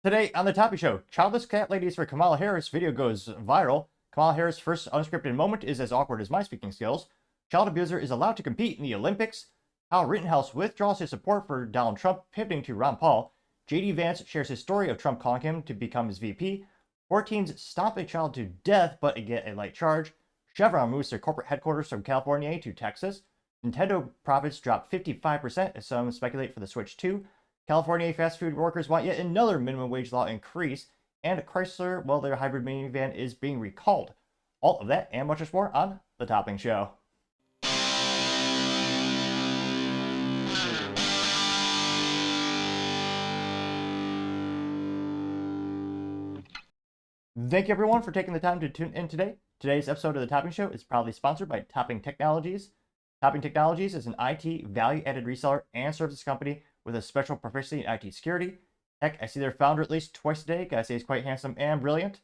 Today on the Topping Show, Childless Cat ladies for Kamala Harris video goes viral. Kamala Harris' first unscripted moment is as awkward as my speaking skills. Child abuser is allowed to compete in the Olympics. Kyle Rittenhouse withdraws his support for Donald Trump, pivoting to Ron Paul. JD Vance shares his story of Trump calling him to become his VP. 14s stomp a child to death but get a light charge. Chevron moves their corporate headquarters from California to Texas. Nintendo profits drop 55% as some speculate for the Switch 2. California fast food workers want yet another minimum wage law increase, and Chrysler, well, their hybrid minivan is being recalled. All of that and much more on The Topping Show. Thank you everyone for taking the time to tune in today. Today's episode of The Topping Show is proudly sponsored by Topping Technologies. Topping Technologies is an IT value-added reseller and services company with a special proficiency in IT security. Heck, I see their founder at least twice a day. Gotta say he's quite handsome and brilliant.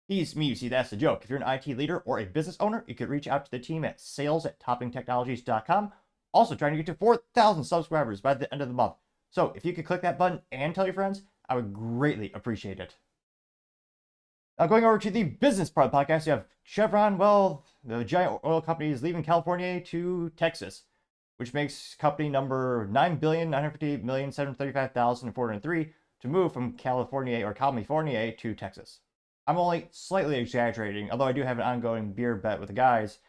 He's me, you see, that's the joke. If you're an IT leader or a business owner, you could reach out to the team at sales@toppingtechnologies.com. Also trying to get to 4,000 subscribers by the end of the month. So if you could click that button and tell your friends, I would greatly appreciate it. Now going over to the business part of the podcast, you have Chevron. Well, the giant oil company is leaving California to Texas, which makes company number 9,958,735,403 to move from California to Texas. I'm only slightly exaggerating, although I do have an ongoing beer bet with the guys.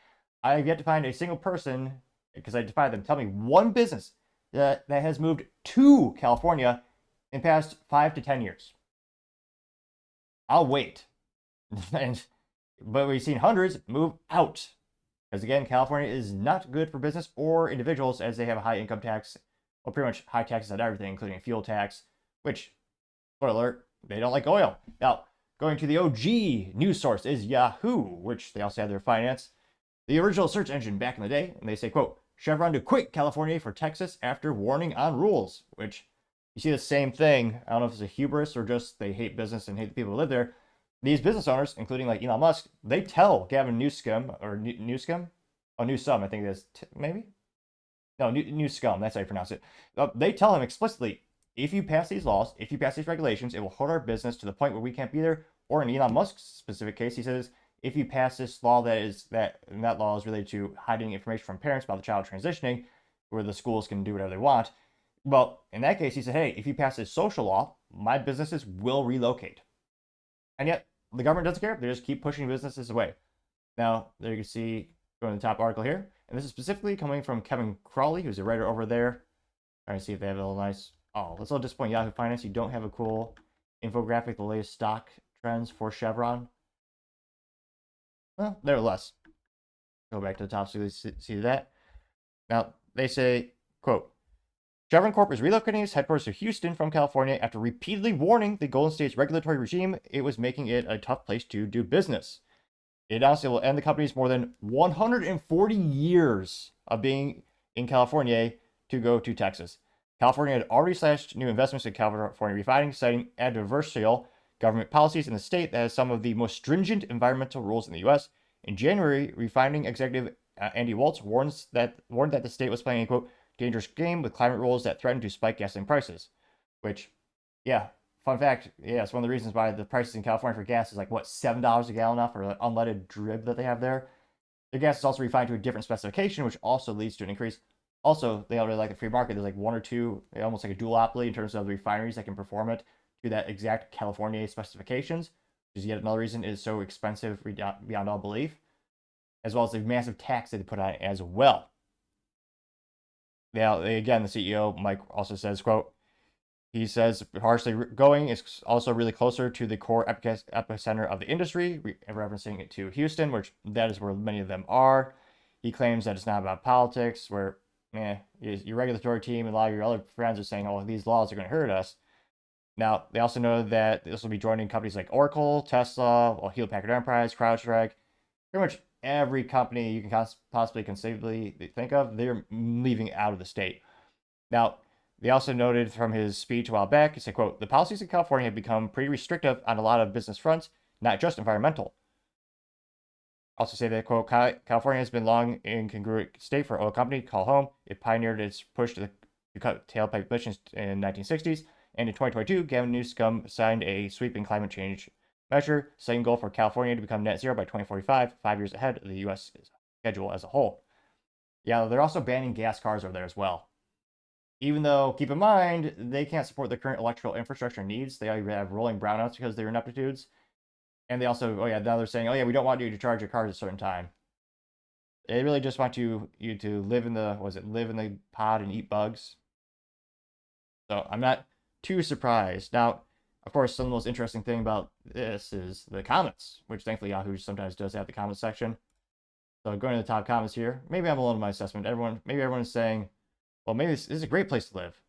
I have yet to find a single person, because I defied them, tell me one business that has moved to California in the past 5 to 10 years. I'll wait. But we've seen hundreds move out. Because again, California is not good for business or individuals as they have a high income tax, well, pretty much high taxes on everything, including fuel tax, which, spoiler alert, they don't like oil. Now, going to the OG news source is Yahoo, which they also have their finance, the original search engine back in the day, and they say, quote, Chevron to quit California for Texas after warning on rules, which you see the same thing. I don't know if it's a hubris or just they hate business and hate the people who live there. These business owners, including like Elon Musk, they tell Gavin Newsom, I think it is, maybe? No, Newscum, that's how you pronounce it. They tell him explicitly, if you pass these laws, if you pass these regulations, it will hurt our business to the point where we can't be there. Or in Elon Musk's specific case, he says, if you pass this law and that law is related to hiding information from parents about the child transitioning, where the schools can do whatever they want. Well, in that case, he said, hey, if you pass this social law, my businesses will relocate. And yet, the government doesn't care. They just keep pushing businesses away. Now, there you can see, going to the top article here. And this is specifically coming from Kevin Crawley, who's a writer over there. Trying to see if they have a little nice... Oh, that's a little disappointing. Yahoo Finance, you don't have a cool infographic, the latest stock trends for Chevron. Well, nevertheless. Go back to the top so you see that. Now, they say, quote, Chevron Corp is relocating its headquarters to Houston from California after repeatedly warning the Golden State's regulatory regime it was making it a tough place to do business. It announced it will end the company's more than 140 years of being in California to go to Texas. California had already slashed new investments in California refining, citing adversarial government policies in the state that has some of the most stringent environmental rules in the U.S. In January, refining executive Andy Waltz warned that the state was playing a, quote, dangerous game with climate rules that threaten to spike gasoline prices. Which, yeah, fun fact, yeah, it's one of the reasons why the prices in California for gas is like, what, $7 a gallon now for the unleaded drib that they have there. The gas is also refined to a different specification, which also leads to an increase. Also, they don't really like the free market. There's like one or two, almost like a duopoly in terms of the refineries that can perform it to that exact California specifications, which is yet another reason it is so expensive beyond all belief, as well as the massive tax that they put on it as well. Now, again, the CEO, Mike, also says, quote, he says, partially going is also really closer to the core epicenter of the industry, referencing it to Houston, which that is where many of them are. He claims that it's not about politics, where your regulatory team and a lot of your other friends are saying, oh, these laws are going to hurt us. Now, they also know that this will be joining companies like Oracle, Tesla, Hewlett Packard Enterprise, CrowdStrike, pretty much every company you can possibly conceivably think of, they're leaving out of the state. Now, they also noted from his speech a while back, he said, quote, the policies in California have become pretty restrictive on a lot of business fronts, not just environmental. Also say that, quote, California has been long incongruent state for oil company, call home. It pioneered its push to cut tailpipe emissions in the 1960s And in 2022, Gavin Newsom signed a sweeping climate change measure, setting goal for California to become net zero by 2045, 5 years ahead of the U.S. schedule as a whole. Yeah, they're also banning gas cars over there as well. Even though, keep in mind, they can't support the current electrical infrastructure needs. They already have rolling brownouts because of their ineptitudes. And they also, oh yeah, now they're saying, oh yeah, we don't want you to charge your cars at a certain time. They really just want you to live in the, live in the pod and eat bugs. So I'm not too surprised. Now, of course, some of the most interesting thing about this is the comments, which thankfully Yahoo sometimes does have the comment section. So going to the top comments here, maybe I'm alone in my assessment. Maybe everyone's saying, well, maybe this is a great place to live.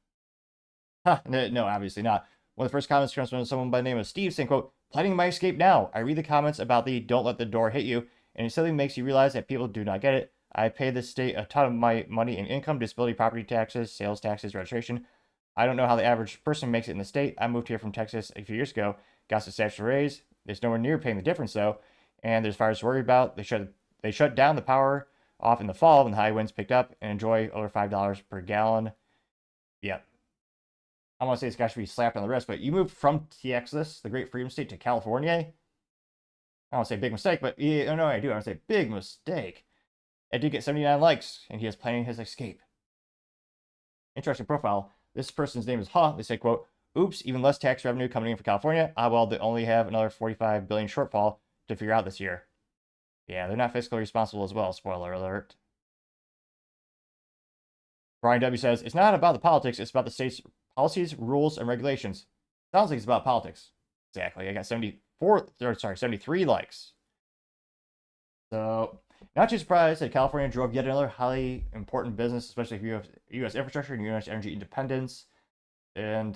Huh, no, obviously not. One of the first comments comes from someone by the name of Steve saying, quote, planning my escape now. I read the comments about the don't let the door hit you, and it suddenly makes you realize that people do not get it. I pay the state a ton of my money in income, disability, property taxes, sales taxes, registration. I don't know how the average person makes it in the state. I moved here from Texas a few years ago, got a statutory raise. There's nowhere near paying the difference, though. And there's fires to worry about. They shut down the power off in the fall when the high winds picked up, and enjoy over $5 per gallon. Yep. I want to say this guy should be slapped on the wrist, but you moved from Texas, the great freedom state, to California. I don't want to say big mistake, but yeah, no, I do. I want to say big mistake. It did get 79 likes, and he is planning his escape. Interesting profile. This person's name is Ha. They say, quote, oops, even less tax revenue coming in for California. Ah, well, they only have another 45 billion shortfall to figure out this year. Yeah, they're not fiscally responsible as well, spoiler alert. Brian W. says, it's not about the politics, it's about the state's policies, rules, and regulations. Sounds like it's about politics. Exactly. I got 73 likes. So, not too surprised that California drove yet another highly important business, especially if you have U.S. infrastructure and U.S. energy independence. And,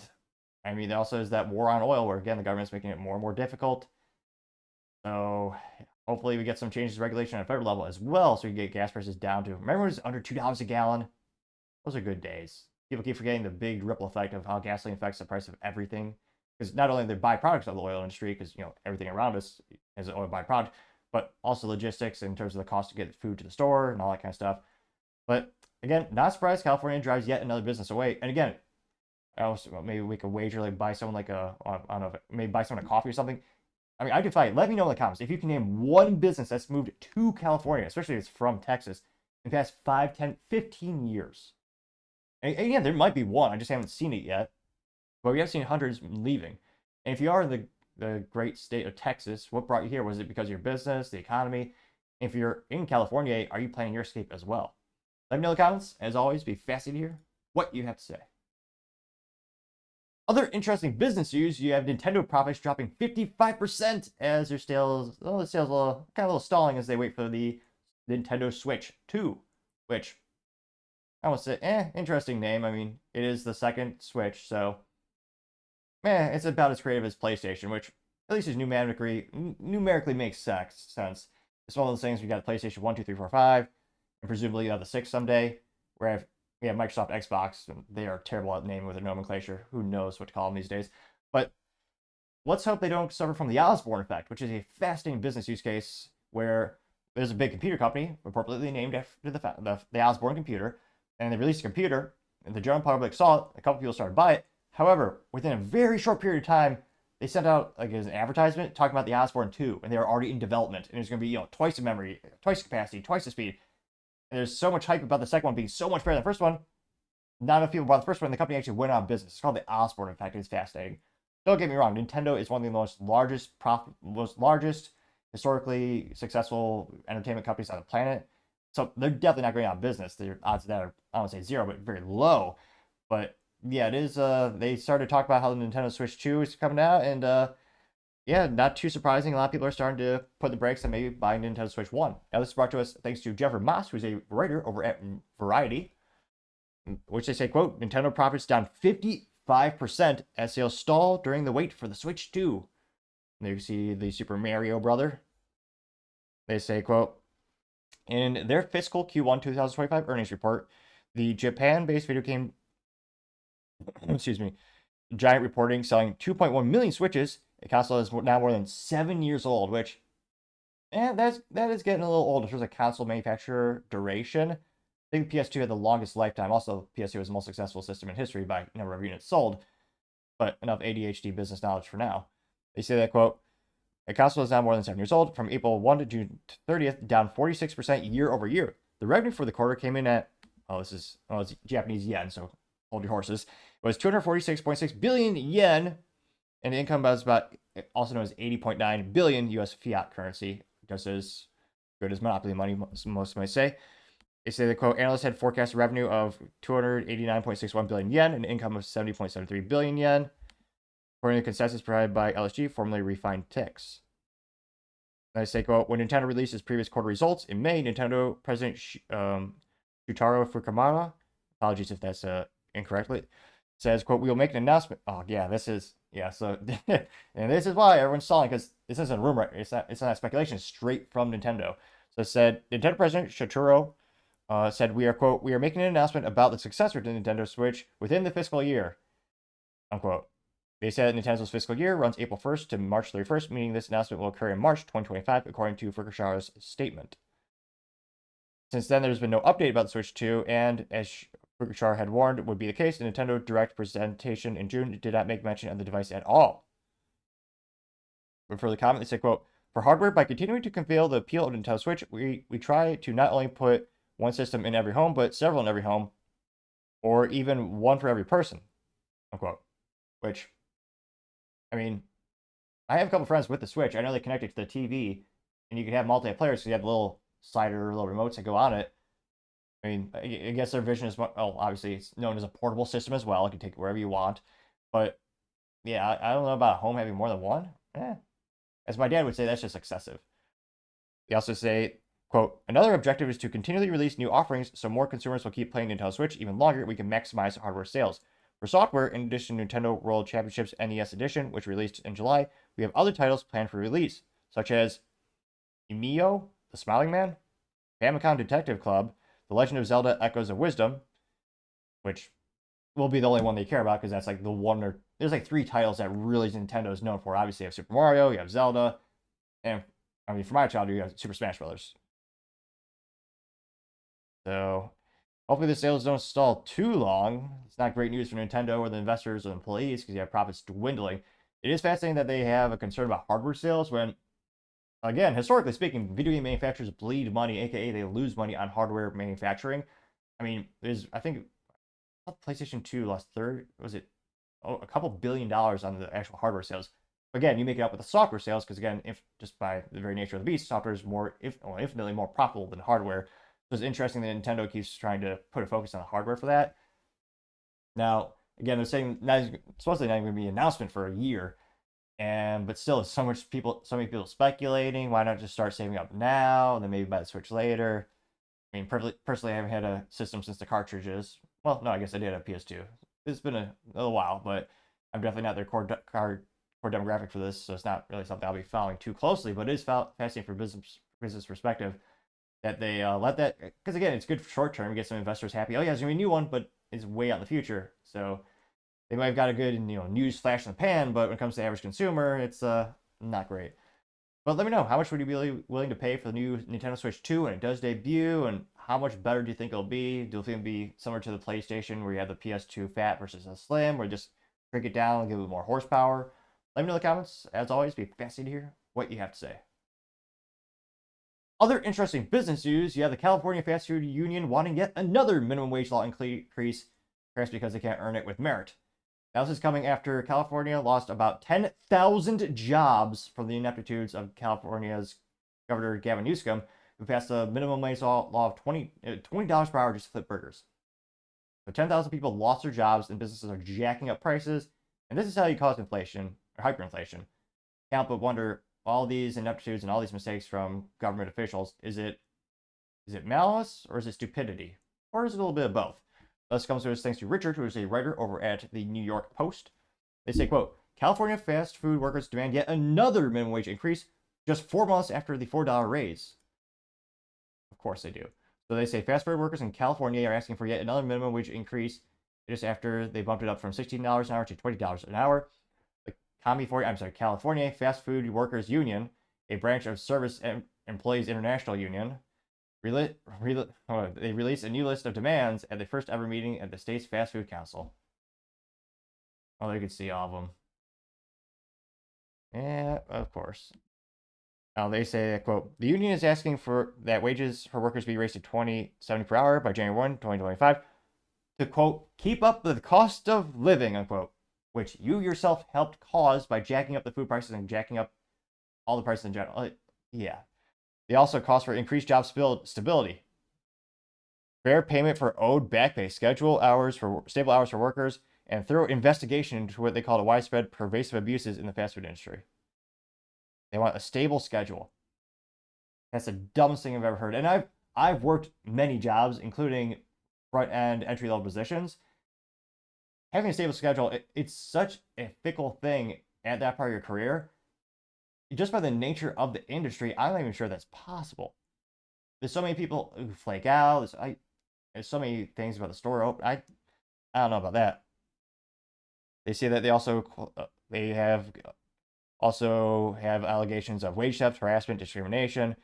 I mean, there also is that war on oil where, again, the government's making it more and more difficult. So, hopefully we get some changes to regulation at a federal level as well so we can get gas prices down to, remember it was under $2 a gallon? Those are good days. People keep forgetting the big ripple effect of how gasoline affects the price of everything. Because not only the byproducts of the oil industry, because, you know, everything around us is an oil byproduct, but also logistics in terms of the cost to get food to the store and all that kind of stuff. But again, not surprised California drives yet another business away. And again, I also, maybe we could wager, like, buy someone like I don't know, maybe buy someone a coffee or something. I mean, I could find. Let me know in the comments if you can name one business that's moved to California, especially if it's from Texas, in the past 5, 10, 15 years. And again, there might be one. I just haven't seen it yet. But we have seen hundreds leaving. And if you are in the great state of Texas, what brought you here? Was it because of your business, the economy? And if you're in California, are you planning your escape as well? Let me know in the comments. As always, be fascinated to hear what you have to say. Other interesting business news, you have Nintendo profits dropping 55% as their sales, kind of a little stalling as they wait for the Nintendo Switch 2, which I would say, interesting name. I mean, it is the second Switch, so it's about as creative as PlayStation, which at least is numerically makes sense. It's one of those things we got PlayStation 1, 2, 3, 4, 5, and presumably you have the 6 someday, where we have Microsoft Xbox, and they are terrible at naming with their nomenclature. Who knows what to call them these days? But let's hope they don't suffer from the Osborne effect, which is a fascinating business use case where there's a big computer company appropriately named after the Osborne computer, and they released a computer, and the general public saw it. A couple people started to buy it. However, within a very short period of time, they sent out like an advertisement talking about the Osborne 2, and they were already in development, and it's going to be, you know, twice the memory, twice the capacity, twice the speed. And there's so much hype about the second one being so much better than the first one. Not enough people bought the first one, and the company actually went out of business. It's called the Osborne effect. It's fascinating. Don't get me wrong, Nintendo is one of the most largest historically successful entertainment companies on the planet. So they're definitely not going out of business. Their odds of that are, I don't say zero, but very low. But yeah, it is. They started to talk about how the Nintendo Switch 2 is coming out, and yeah, not too surprising. A lot of people are starting to put the brakes on maybe buying Nintendo Switch 1. Now, this is brought to us thanks to Jeffrey Moss, who's a writer over at Variety, which they say, quote, Nintendo profits down 55% as sales stall during the wait for the Switch 2. And there you see the Super Mario brother. They say, quote, in their fiscal Q1 2025 earnings report, the Japan-based video game, excuse me, giant reporting selling 2.1 million Switches. A console is now more than 7 years old, which, that is getting a little old in terms of console manufacturer duration. I think the PS2 had the longest lifetime. Also, PS2 was the most successful system in history by number of units sold. but enough ADHD business knowledge for now. They say that, quote, the console is now more than 7 years old, from April 1 to June 30th, down 46% year over year. The revenue for the quarter came in at, it's Japanese yen, so hold your horses. It was 246.6 billion yen, and the income was about, also known as 80.9 billion US fiat currency, just as good as monopoly money, most might say. They say the quote, analysts had forecast revenue of 289.61 billion yen and income of 70.73 billion yen, according to the consensus provided by LSG, formerly Refined Tix. They say, quote, when Nintendo released its previous quarter results in May, Nintendo President Shutaro Fukamura, apologies if that's incorrectly, says, quote, we will make an announcement. Oh, yeah, this is, yeah, so, and this is why everyone's stalling, because this isn't a rumor, it's not speculation, it's straight from Nintendo. So it said, Nintendo President Shutaro said, we are, quote, we are making an announcement about the successor to Nintendo Switch within the fiscal year, unquote. They said Nintendo's fiscal year runs April 1st to March 31st, meaning this announcement will occur in March 2025, according to Fukushira's statement. Since then, there's been no update about the Switch 2, and as Fukushira had warned would be the case, the Nintendo Direct presentation in June did not make mention of the device at all. But for the comment, they said, quote, for hardware, by continuing to convey the appeal of the Nintendo Switch, we try to not only put one system in every home, but several in every home, or even one for every person, unquote. Which, I mean, I have a couple friends with the Switch. I know they connect it to the TV, and you can have multiplayer players, so you have little slider, little remotes that go on it. I mean, I guess their vision is, well, obviously, it's known as a portable system as well. You can take it wherever you want. But, yeah, I don't know about a home having more than one. As my dad would say, that's just excessive. They also say, quote, another objective is to continually release new offerings so more consumers will keep playing Nintendo Switch even longer. We can maximize hardware sales. For software, in addition to Nintendo World Championships NES Edition, which released in July, we have other titles planned for release, such as Emio, The Smiling Man, Famicom Detective Club, The Legend of Zelda Echoes of Wisdom, which will be the only one they care about because that's like the one or there's like 3 titles that really Nintendo is known for. Obviously, you have Super Mario, you have Zelda, and I mean, for my childhood, you have Super Smash Brothers. So hopefully the sales don't stall too long. It's not great news for Nintendo or the investors or the employees because you have profits dwindling. It is fascinating that they have a concern about hardware sales when, again, historically speaking, video game manufacturers bleed money, aka they lose money on hardware manufacturing. I mean, I think PlayStation 2 lost a couple $1 billion on the actual hardware sales. Again, you make it up with the software sales because, again, if just by the very nature of the beast, software is infinitely more profitable than hardware. So it's interesting that Nintendo keeps trying to put a focus on the hardware for that. Now, again, they're saying supposedly not even going to be an announcement for a year, but still, so many people speculating. Why not just start saving up now, and then maybe buy the Switch later? I mean, personally, I haven't had a system since the cartridges. Well, no, I guess I did have a PS2. It's been a little while, but I'm definitely not their core demographic for this, so it's not really something I'll be following too closely. But it is fascinating for business perspective that they let that, because again, it's good for short term, get some investors happy. Oh yeah, there's gonna be a new one, but it's way out in the future. So they might have got a good news flash in the pan, but when it comes to the average consumer, it's not great. But let me know, how much would you be willing to pay for the new Nintendo Switch 2 when it does debut, and how much better do you think it'll be? Do you think it'll be similar to the PlayStation where you have the PS2 Fat versus a Slim, or just break it down and give it more horsepower? Let me know in the comments. As always, be fascinated to hear what you have to say. Other interesting business news, you have the California Fast Food Union wanting yet another minimum wage law increase, perhaps because they can't earn it with merit. Now, this is coming after California lost about 10,000 jobs from the ineptitudes of California's Governor Gavin Newsom, who passed a minimum wage law of $20 per hour just to flip burgers. So 10,000 people lost their jobs, and businesses are jacking up prices, and this is how you cause inflation, or hyperinflation. Can't but wonder, all these ineptitudes and all these mistakes from government officials, is it malice, or is it stupidity? Or is it a little bit of both? This comes to us thanks to Richard, who is a writer over at the New York Post. They say, quote, California fast food workers demand yet another minimum wage increase just 4 months after the $4 raise. Of course they do. So they say fast food workers in California are asking for yet another minimum wage increase just after they bumped it up from $16 an hour to $20 an hour. The California Fast Food Workers Union, a branch of Service Employees International Union, they released a new list of demands at the first ever meeting at the state's Fast Food Council. Oh, you can see all of them. Yeah, of course. Now they say that, quote, the union is asking for that wages for workers be raised to $20.70 per hour by January 1, 2025 to, quote, keep up with the cost of living, unquote, which you yourself helped cause by jacking up the food prices and jacking up all the prices in general. Yeah. They also cost for increased job stability, fair payment for owed back pay, schedule hours for stable hours for workers, and thorough investigation into what they call the widespread pervasive abuses in the fast food industry. They want a stable schedule. That's the dumbest thing I've ever heard. And I've worked many jobs, including front end entry level positions. Having a stable schedule, it's such a fickle thing at that part of your career. Just by the nature of the industry, I'm not even sure that's possible. There's so many people who flake out. There's so many things about the store. I don't know about that. They say that they have allegations of wage theft, harassment, discrimination.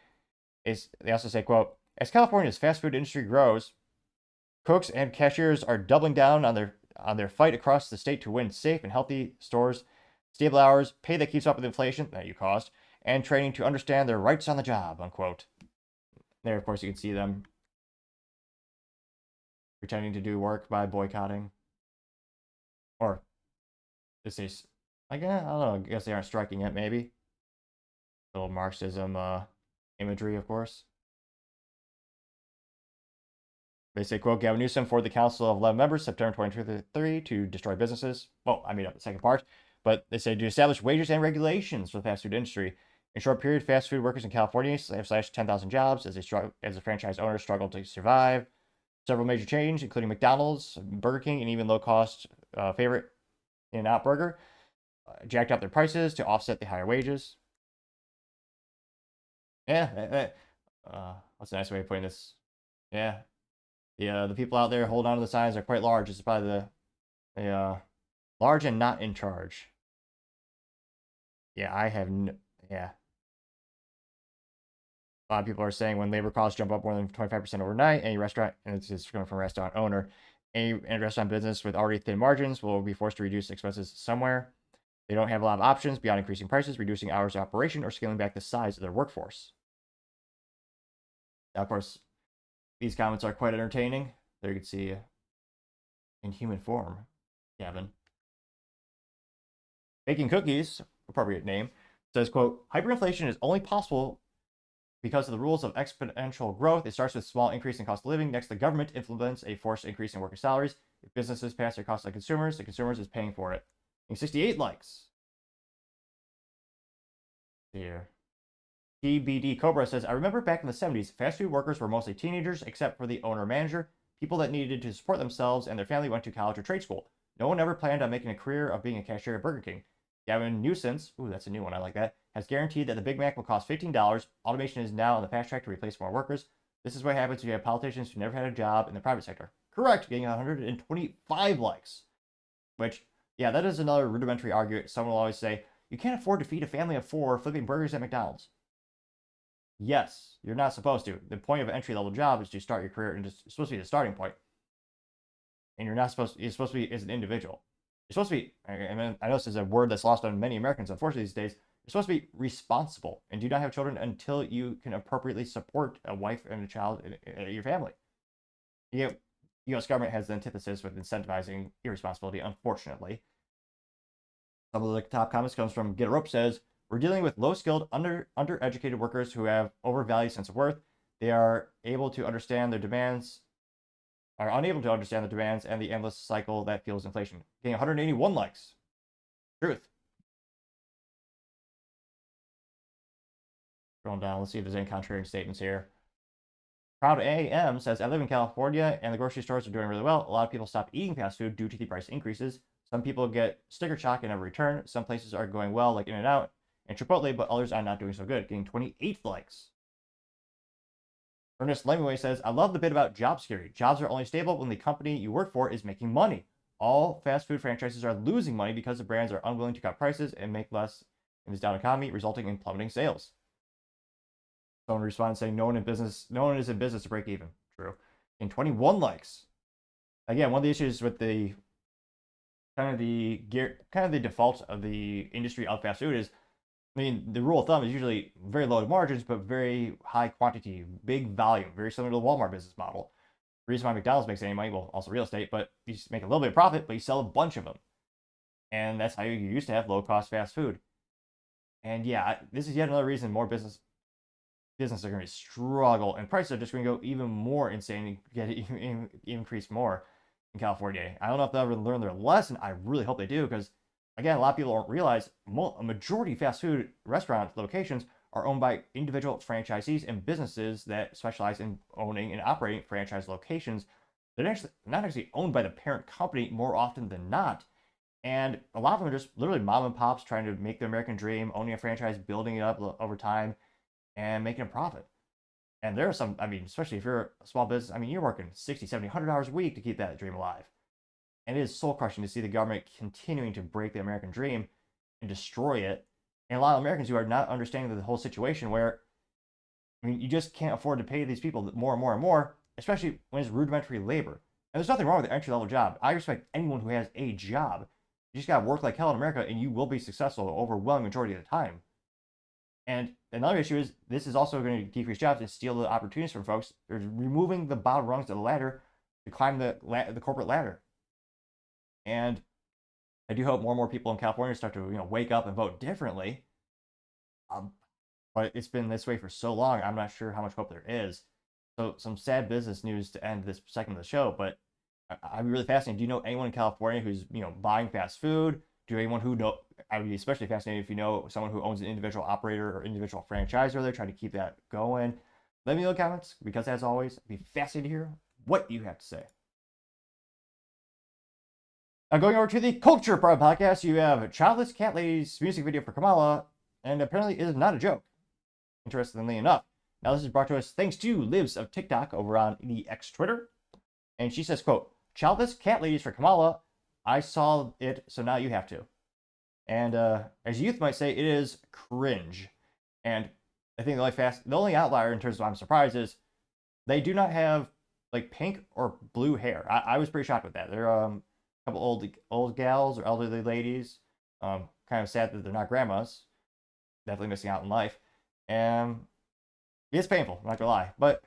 They also say, quote, as California's fast food industry grows, cooks and cashiers are doubling down on their fight across the state to win safe and healthy stores, stable hours, pay that keeps up with inflation that you caused, and training to understand their rights on the job, unquote. There, of course, you can see them pretending to do work by boycotting. Or, this is, I don't know, I guess they aren't striking it, maybe. A little Marxism imagery, of course. They say, quote, Gavin Newsom for the Council of 11 members, September 2023, to destroy businesses. Well, I made up the second part. But they say to establish wages and regulations for the fast food industry. In short period, fast food workers in California have slashed 10,000 jobs as the franchise owners struggle to survive. Several major chains, including McDonald's, Burger King, and even low-cost favorite In-N-Out Burger, jacked up their prices to offset the higher wages. Yeah, what's a nice way of putting this? Yeah, the people out there holding on to the signs are quite large. This is probably the large and not in charge. Yeah, yeah. A lot of people are saying when labor costs jump up more than 25% overnight, any restaurant, and it's just coming from a restaurant owner, any restaurant business with already thin margins will be forced to reduce expenses somewhere. They don't have a lot of options beyond increasing prices, reducing hours of operation, or scaling back the size of their workforce. Now, of course, these comments are quite entertaining. There you can see in human form, Gavin. Baking Cookies, appropriate name, says, quote, hyperinflation is only possible because of the rules of exponential growth. It starts with small increase in cost of living. Next, the government implements a forced increase in worker salaries. If businesses pass their costs on consumers, the consumers is paying for it. And 68 likes. Here. TBD Cobra says, I remember back in the 70s, fast food workers were mostly teenagers, except for the owner-manager. People that needed to support themselves and their family went to college or trade school. No one ever planned on making a career of being a cashier at Burger King. Gavin Newsom, ooh, that's a new one, I like that, has guaranteed that the Big Mac will cost $15. Automation is now on the fast track to replace more workers. This is what happens when you have politicians who never had a job in the private sector. Correct, getting 125 likes. Which, yeah, that is another rudimentary argument. Someone will always say, you can't afford to feed a family of 4 flipping burgers at McDonald's. Yes, you're not supposed to. The point of an entry-level job is to start your career, and it's supposed to be the starting point. And you're supposed to be as an individual. You're supposed to be, I know this is a word that's lost on many Americans, unfortunately, these days. You're supposed to be responsible and do not have children until you can appropriately support a wife and a child in your family. The U.S. government has the antithesis with incentivizing irresponsibility, unfortunately. Some of the top comments comes from Get a Rope says, we're dealing with low-skilled, undereducated workers who have overvalued sense of worth. They are unable to understand the demands and the endless cycle that fuels inflation. Getting 181 likes. Truth. Scrolling down, let's see if there's any contrarian statements here. Proud AM says, I live in California and the grocery stores are doing really well. A lot of people stopped eating fast food due to the price increases. Some people get sticker shock and never return. Some places are going well, like In-N-Out and Chipotle, but others are not doing so good, getting 28 likes. Ernest Lemingway says, I love the bit about job security. Jobs are only stable when the company you work for is making money. All fast food franchises are losing money because the brands are unwilling to cut prices and make less in this down economy, resulting in plummeting sales. Someone responds saying, no one is in business to break even. True. And 21 likes. Again, one of the issues with the kind of the default of the industry of fast food is, I mean, the rule of thumb is usually very low margins, but very high quantity, big volume, very similar to the Walmart business model. The reason why McDonald's makes any money, well, also real estate, but you just make a little bit of profit, but you sell a bunch of them. And that's how you used to have low cost fast food. And yeah, this is yet another reason more businesses are going to struggle, and prices are just going to go even more insane and get increase more in California. I don't know if they'll ever learn their lesson. I really hope they do, because again, a lot of people don't realize a majority of fast food restaurant locations are owned by individual franchisees and businesses that specialize in owning and operating franchise locations. They're actually not actually owned by the parent company more often than not. And a lot of them are just literally mom and pops trying to make the American dream, owning a franchise, building it up over time, and making a profit. And there are some, I mean, especially if you're a small business, I mean, you're working 60, 70, $100 a week to keep that dream alive. And it is soul crushing to see the government continuing to break the American dream and destroy it. And a lot of Americans who are not understanding the whole situation where, I mean, you just can't afford to pay these people more and more and more, especially when it's rudimentary labor. And there's nothing wrong with an entry level job. I respect anyone who has a job. You just got to work like hell in America and you will be successful the overwhelming majority of the time. And another issue is this is also going to decrease jobs and steal the opportunities from folks. They're removing the bottom rungs of the ladder to climb the corporate ladder. And I do hope more and more people in California start to wake up and vote differently. But it's been this way for so long, I'm not sure how much hope there is. So some sad business news to end this segment of the show, but I'd be really fascinated. Do you know anyone in California who's buying fast food? Do anyone who know? I would be especially fascinated if you know someone who owns an individual operator or individual franchisor. They're trying to keep that going. Let me know in the comments, because as always, I'd be fascinated to hear what you have to say. Now going over to the culture part of the podcast, you have Childless Cat Lady's music video for Kamala, and apparently it is not a joke, interestingly enough. Now this is brought to us thanks to Libs of TikTok over on the X Twitter. And she says, quote, "Childless Cat Ladies for Kamala. I saw it, so now you have to." And as youth might say, it is cringe. And I think the only outlier in terms of I'm surprised is they do not have like pink or blue hair. I was pretty shocked with that. They're a couple old gals or elderly ladies. Kind of sad that they're not grandmas. Definitely missing out in life. And it's painful, I'm not gonna lie. But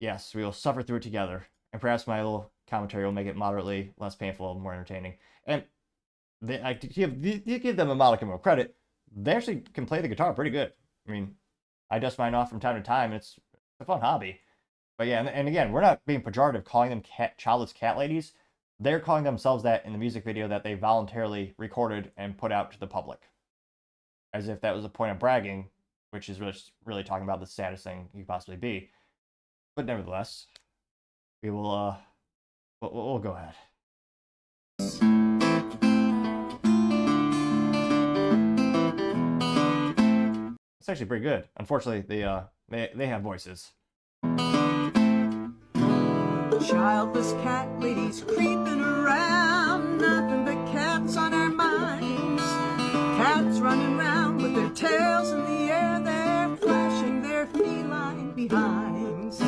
yes, we will suffer through it together. And perhaps my little commentary will make it moderately less painful and more entertaining. And I give them a modicum of credit. They actually can play the guitar pretty good. I mean, I dust mine off from time to time. It's a fun hobby. But yeah, and again, we're not being pejorative calling them childless cat ladies. They're calling themselves that in the music video that they voluntarily recorded and put out to the public. As if that was a point of bragging, which is really talking about the saddest thing you could possibly be. But nevertheless, we will, we'll go ahead. It's actually pretty good. Unfortunately, they have voices. Childless cat ladies creeping around, nothing but cats on our minds. Cats running around with their tails in the air, they're flashing their feline behinds.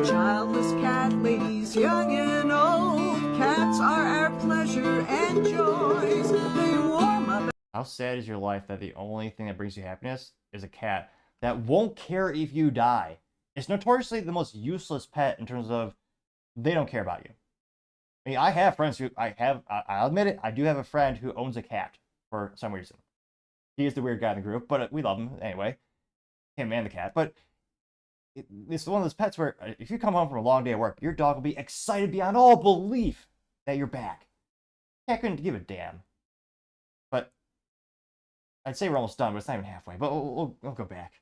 Childless cat ladies, young and old, cats are our pleasure and joys. They warm up. How sad is your life that the only thing that brings you happiness is a cat that won't care if you die? It's notoriously the most useless pet in terms of they don't care about you. I mean, I have friends who I'll admit it, I do have a friend who owns a cat for some reason. He is the weird guy in the group, but we love him anyway. Him and the cat. But it's one of those pets where if you come home from a long day at work, your dog will be excited beyond all belief that you're back. Cat couldn't give a damn. But I'd say we're almost done, but it's not even halfway. But we'll go back.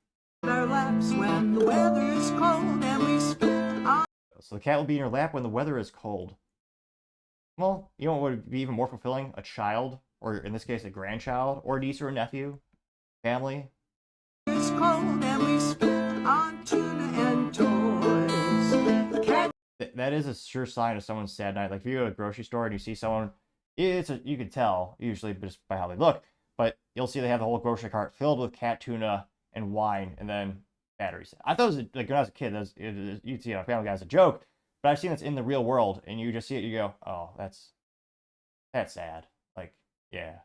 Our laps when the weather is cold and we spend on. So the cat will be in your lap when the weather is cold. Well, you know what would be even more fulfilling? A child, or in this case, a grandchild, or a niece or a nephew, family. It's cold and we spend on tuna and toys. Cat. That is a sure sign of someone's sad night. Like if you go to a grocery store and you see someone, you can tell usually just by how they look, but you'll see they have the whole grocery cart filled with cat tuna and wine, and then batteries. I thought it was like when I was a kid, you'd see it on Family Guy as a joke, but I've seen this in the real world, and you just see it, you go, oh, that's That's sad. Like, yeah.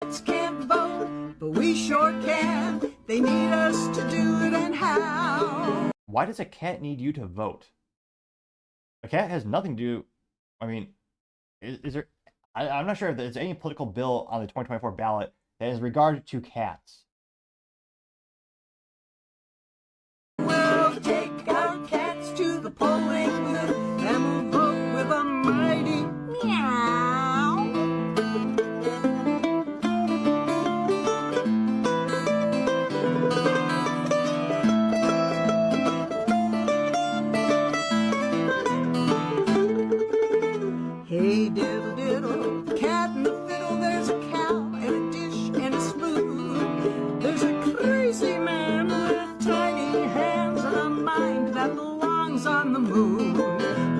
Cats can't vote, but we sure can. They need us to do it, and how? Why does a cat need you to vote? A cat has nothing to do. I mean, is there? I'm not sure if there's any political bill on the 2024 ballot that is regard to cats. We'll take our cats to the polling booth and we'll vote with a mighty meow. Hey diddle diddle, the cat and the fiddle, there's a cow and a dish and a spoon. There's a crazy man with tiny hands and a mind that belongs on the moon.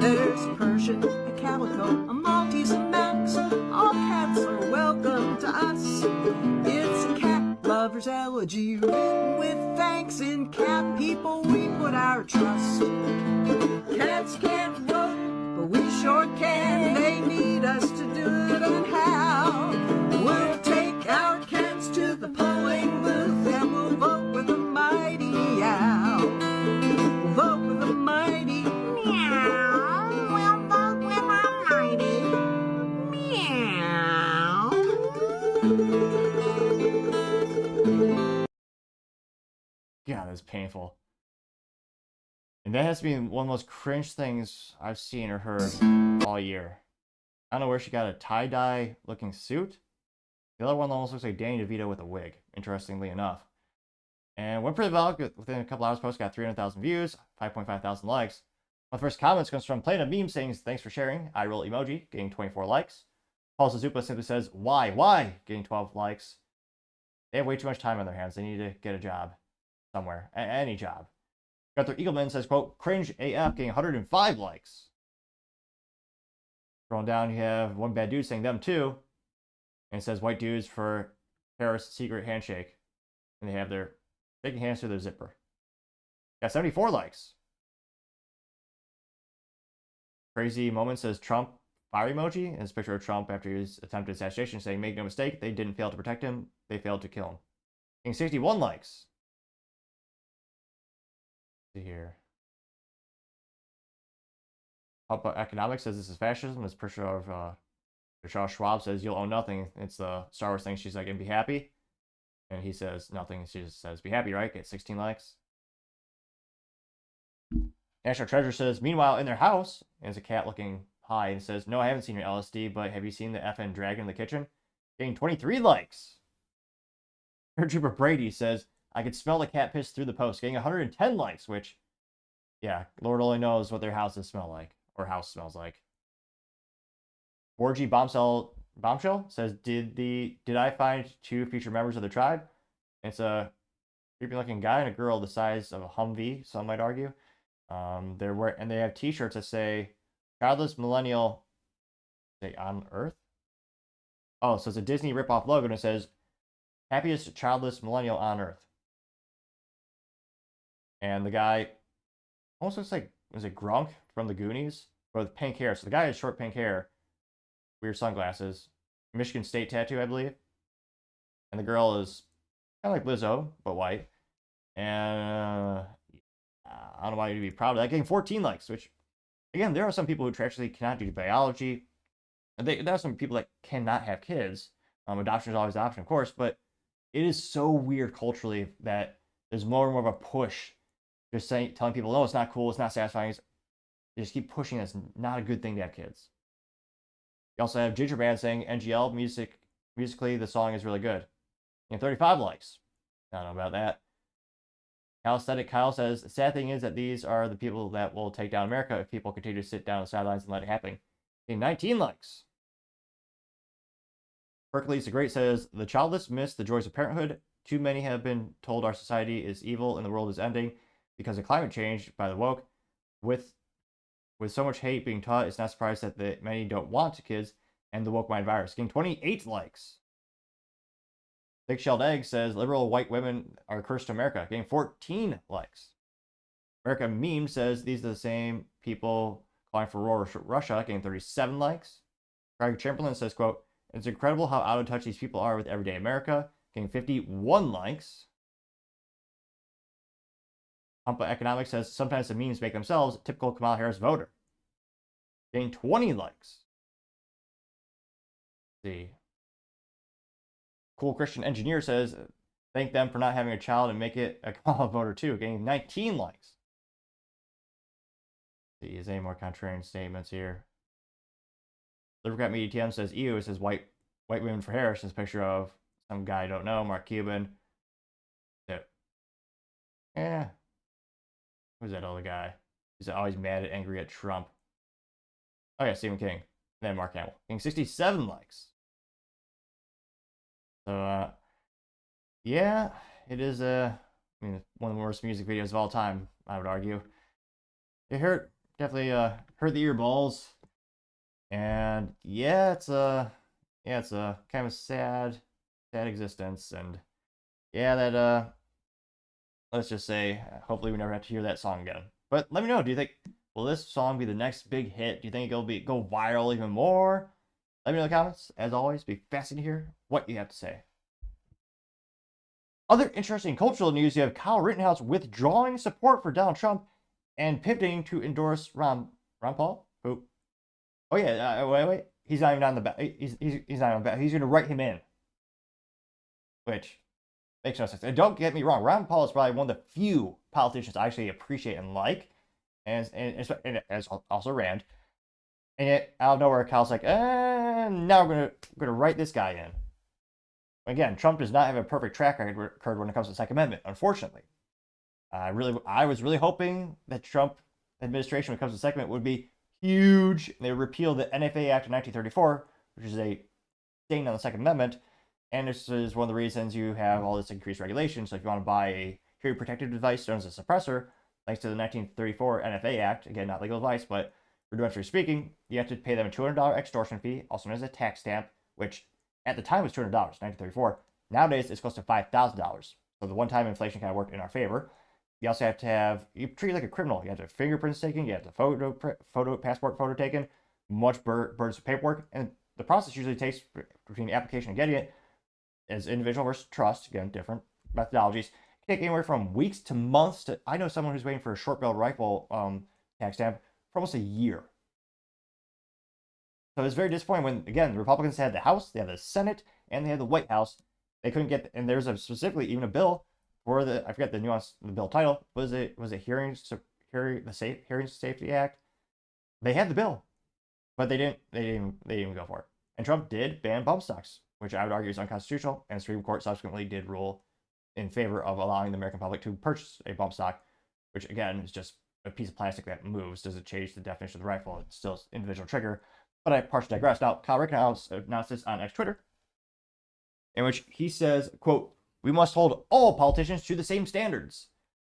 There's a Persian, a calico, a Maltese, a Manx. All cats are welcome to us. It's a cat lover's elegy written with thanks. In cat people we put our trust. Cats can't vote, but we sure can. They need us to do it, and how? We'll take our cats to the polling booth and we'll vote with a mighty meow. We'll vote with a mighty meow. We'll vote with a mighty meow. God, that's painful. And that has to be one of the most cringe things I've seen or heard all year. I don't know where she got a tie-dye looking suit. The other one almost looks like Danny DeVito with a wig, interestingly enough. And went pretty well. Within a couple hours, post got 300,000 views, 5.5 thousand likes. My first comments comes from Playing a Meme saying, thanks for sharing. I roll emoji, getting 24 likes. Paul Suzupa simply says, why? Getting 12 likes. They have way too much time on their hands. They need to get a job somewhere. Any job. Gunther Eagleman says, quote, cringe AF, getting 105 likes. Scrolling down, you have one bad dude saying them too. And it says white dudes for Harris secret handshake. And they have their shaking hands through their zipper. Got 74 likes. Crazy Moment says Trump fire emoji. And it's a picture of Trump after his attempted assassination saying, make no mistake, they didn't fail to protect him. They failed to kill him. Getting 61 likes. Let's see here. Up Economics says this is fascism. This picture of Charles Schwab says you'll own nothing. It's the Star Wars thing. She's like, and be happy. And he says nothing. She just says, be happy, right? Get 16 likes. National Treasure says, meanwhile, in their house, there's a cat looking high and says, no, I haven't seen your LSD, but have you seen the FN dragon in the kitchen? Getting 23 likes. Trooper Brady says, I could smell the cat piss through the post. Getting 110 likes, which, yeah, Lord only knows what their houses smell like. Or house smells like. Borgie Bombshell says, did I find two future members of the tribe? It's a creepy looking guy and a girl the size of a Humvee, some might argue. They have t-shirts that say childless millennial, say on Earth. Oh, so it's a Disney ripoff logo and it says happiest childless millennial on Earth. And the guy almost looks like, was it Grunk from the Goonies? But with pink hair. So the guy has short pink hair, weird sunglasses, Michigan State tattoo, I believe. And the girl is kind of like Lizzo, but white. And I don't want you to be proud of that. Getting 14 likes, which, again, there are some people who actually cannot do biology. And there are some people that cannot have kids. Adoption is always an option, of course, but it is so weird culturally that there's more and more of a push just telling people, no, it's not cool, it's not satisfying. They just keep pushing it's not a good thing to have kids. You also have Ginger Band saying NGL musically the song is really good. And 35 likes. I don't know about that. Calisthenic Kyle says, the sad thing is that these are the people that will take down America if people continue to sit down on the sidelines and let it happen. Getting 19 likes. Hercules the Great says, the childless miss the joys of parenthood. Too many have been told our society is evil and the world is ending because of climate change by the woke. With so much hate being taught, it's not surprised that many don't want kids and the woke mind virus. Getting 28 likes. Thick Shelled Egg says, liberal white women are cursed to America. Getting 14 likes. America Meme says, these are the same people calling for war with Russia. Getting 37 likes. Craig Chamberlain says, quote, "It's incredible how out of touch these people are with everyday America," getting 51 likes. Humpa Economics says, "Sometimes the memes make themselves," typical Kamala Harris voter. Getting 20 likes. Let's see. Cool Christian Engineer says, "Thank them for not having a child and make it a Kamala voter too," getting 19 likes. Let's see, is any more contrarian statements here? Livercat Media TM says, "Ew," it says white women for Harris. This picture of some guy I don't know, Mark Cuban. Yeah. Who's that other guy? He's always mad and angry at Trump. Oh yeah, Stephen King. And then Mark Hamill. Getting 67 likes. So yeah, it is one of the worst music videos of all time, I would argue. It definitely hurt the ear balls. And yeah, it's a kind of sad existence. And yeah, that let's just say, hopefully we never have to hear that song again. But let me know, do you think, will this song be the next big hit? Do you think it'll go viral even more? Let me know in the comments. As always, be fascinated to hear what you have to say. Other interesting cultural news, you have Kyle Rittenhouse withdrawing support for Donald Trump and pivoting to endorse Ron Paul. Who? Oh yeah, wait. He's not even on the ballot. He's not on the ballot. He's going to write him in. Which makes no sense. And don't get me wrong, Ron Paul is probably one of the few politicians I actually appreciate and like, and as also Rand. And yet, out of nowhere, Kyle's like, now we're gonna write this guy in. Again, Trump does not have a perfect track record when it comes to the Second Amendment, unfortunately. I was really hoping that Trump administration, when it comes to the Second Amendment, would be huge. They repealed the NFA Act of 1934, which is a stain on the Second Amendment. And this is one of the reasons you have all this increased regulation. So if you want to buy a hearing protective device known as a suppressor, thanks to the 1934 NFA Act, again, not legal advice, but rudimentary speaking, you have to pay them a $200 extortion fee, also known as a tax stamp, which at the time was $200, 1934. Nowadays, it's close to $5,000. So the one-time inflation kind of worked in our favor. You also have to have, you treat it like a criminal. You have to have fingerprints taken, you have the passport photo taken, much burdensome paperwork, and the process usually takes, between the application and getting it, as individual versus trust, again, different methodologies, it can take anywhere from weeks to months to, I know someone who's waiting for a short-barreled rifle tax stamp for almost a year. So it's very disappointing when, again, the Republicans had the House, they had the Senate, and they had the White House. They couldn't get, and there's specifically even a bill for the, I forget the nuance, the bill title, was it Hearing Safety Act? They had the bill, but they didn't go for it. And Trump did ban bump stocks, which I would argue is unconstitutional, and the Supreme Court subsequently did rule in favor of allowing the American public to purchase a bump stock, which again is just a piece of plastic that moves. Does it change the definition of the rifle? It's still an individual trigger. But I partially digress. Now, Kyle Rittenhouse announced this on X Twitter, in which he says, quote, "We must hold all politicians to the same standards."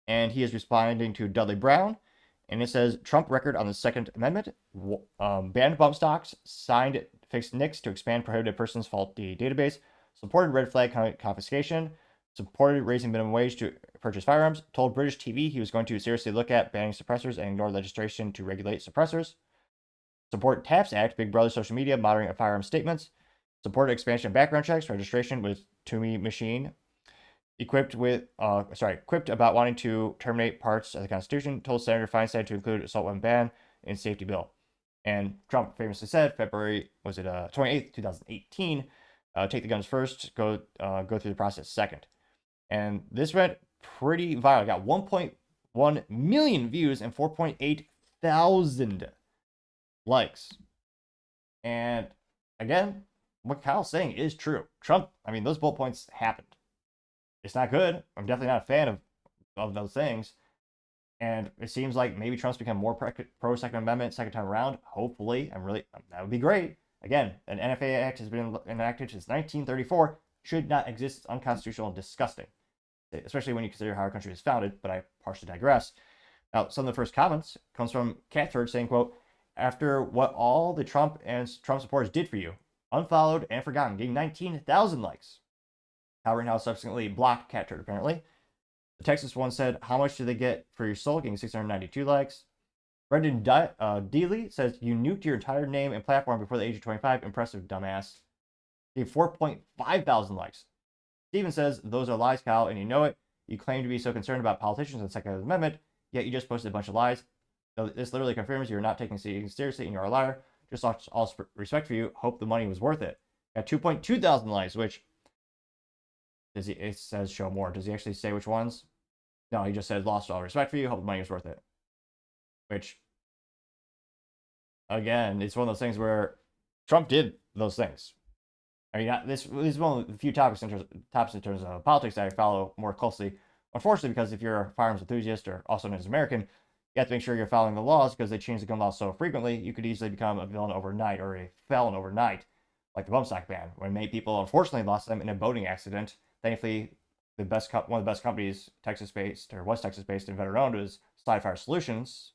And he is responding to Dudley Brown, and it says, "Trump record on the Second Amendment, banned bump stocks, signed fixed NICs to expand prohibited persons faulty database, supported red flag confiscation, supported raising minimum wage to purchase firearms, told British TV he was going to seriously look at banning suppressors and ignore legislation to regulate suppressors, support TAPS Act, Big Brother social media, monitoring of firearms statements, supported expansion of background checks, registration with Toomey machine, equipped about wanting to terminate parts of the Constitution, told Senator Feinstein to include assault weapon ban in safety bill." And Trump famously said, February, 28th, 2018, take the guns first, go through the process second. And this went pretty viral. It got 1.1 million views and 4.8 thousand likes. And again, what Kyle's saying is true. Trump, those bullet points happened. It's not good. I'm definitely not a fan of those things. And it seems like maybe Trump's become more pro Second Amendment second time around. Hopefully, that would be great. Again, an NFA Act has been enacted since 1934. Should not exist. It's unconstitutional and disgusting, especially when you consider how our country was founded. But I partially digress. Now, some of the first comments comes from Catford saying, quote, "After what all the Trump and Trump supporters did for you, unfollowed and forgotten, getting 19,000 likes." Kyle Rittenhouse subsequently blocked Catford, apparently. The Texas one said, "How much do they get for your soul?" Getting 692 likes. Brendan Dealey says, you nuked your entire name and platform before the age of 25. Impressive, dumbass. Gave 4.5 thousand likes. Steven says, those are lies, Kyle, and you know it. You claim to be so concerned about politicians and the Second Amendment, yet you just posted a bunch of lies. So this literally confirms you're not taking things seriously and you're a liar. Just lost all respect for you. Hope the money was worth it. Got 2.2 thousand likes, which does he? It says show more. Does he actually say which ones? No, he just said lost all respect for you. Hope the money was worth it. Which, again, it's one of those things where Trump did those things. I mean, this is one of the few topics in terms of politics that I follow more closely. Unfortunately, because if you're a firearms enthusiast or also known as American, you have to make sure you're following the laws because they change the gun laws so frequently. You could easily become a villain overnight or a felon overnight, like the bump stock ban, when many people unfortunately lost them in a boating accident. Thankfully, one of the best companies, Texas-based or West Texas-based and veteran-owned, was Slide Fire Solutions,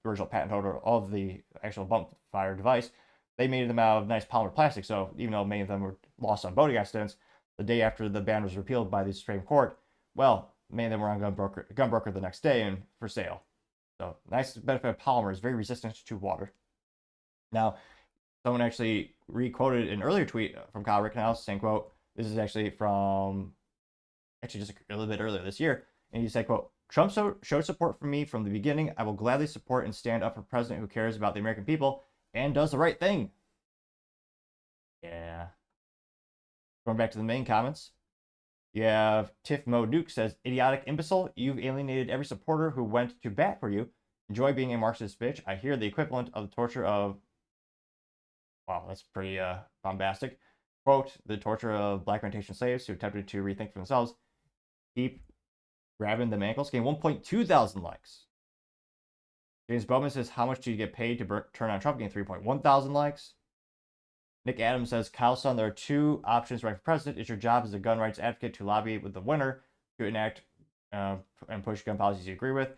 the original patent holder of the actual bump fire device. They made them out of nice polymer plastic, so even though many of them were lost on boating accidents, the day after the ban was repealed by the Supreme Court, well, many of them were on gun broker the next day and for sale. So nice benefit of polymer is very resistant to water. Now, someone actually re-quoted an earlier tweet from Kyle Rittenhouse saying, quote, this is actually from just a little bit earlier this year, and he said, quote, Trump showed support for me from the beginning. I will gladly support and stand up for a president who cares about the American people and does the right thing. Yeah. Going back to the main comments, you have Tiff Mo Duke says, idiotic imbecile, you've alienated every supporter who went to bat for you. Enjoy being a Marxist bitch. I hear the equivalent of the torture of, wow, that's pretty bombastic. Quote, the torture of black plantation slaves who attempted to rethink for themselves. Keep grabbing them ankles. Gain 1.2 thousand likes. James Bowman says, how much do you get paid to turn on Trump? Gain 3.1 thousand likes. Nick Adams says, Kyle, son, there are two options running for president. It's your job as a gun rights advocate to lobby with the winner to enact and push gun policies you agree with.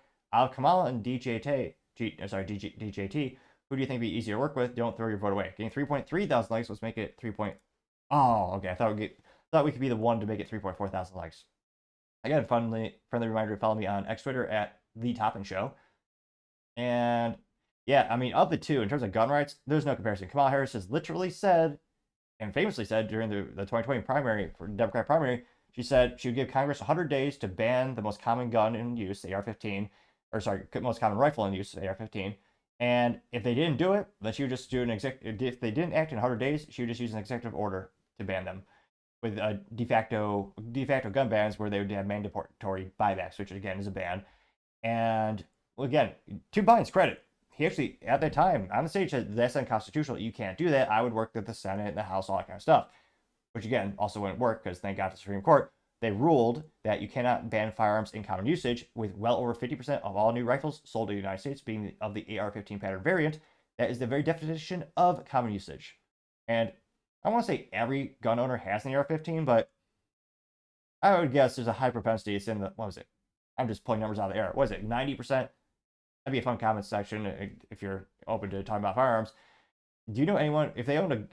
Kamala and DJT, who do you think would be easier to work with? Don't throw your vote away. Getting 3.3 thousand likes. Let's make it 3. Oh, okay. I thought we could be the one to make it 3.4 thousand likes. Again, friendly reminder to follow me on X Twitter at the Topping Show. And yeah, I mean, of the two, in terms of gun rights, there's no comparison. Kamala Harris has literally said, and famously said during the 2020 primary, for Democrat primary, she said she would give Congress 100 days to ban the most common gun in use, the AR-15, or sorry, most common rifle in use, the AR-15. And if they didn't do it, then she would just do if they didn't act in 100 days, she would just use an executive order to ban them with de facto gun bans where they would have mandatory buybacks, which again is a ban. And again, to Biden's credit, he actually, at that time, on the stage said that's unconstitutional. You can't do that. I would work with the Senate and the House, all that kind of stuff. Which, again, also wouldn't work because thank God for the Supreme Court. They ruled that you cannot ban firearms in common usage, with well over 50% of all new rifles sold in the United States being of the AR-15 pattern variant. That is the very definition of common usage. And I want to say every gun owner has an AR-15, but I would guess there's a high propensity. It's in the, what was it? I'm just pulling numbers out of the air. What is it, 90%? That'd be a fun comment section if you're open to talking about firearms. Do you know anyone, if they own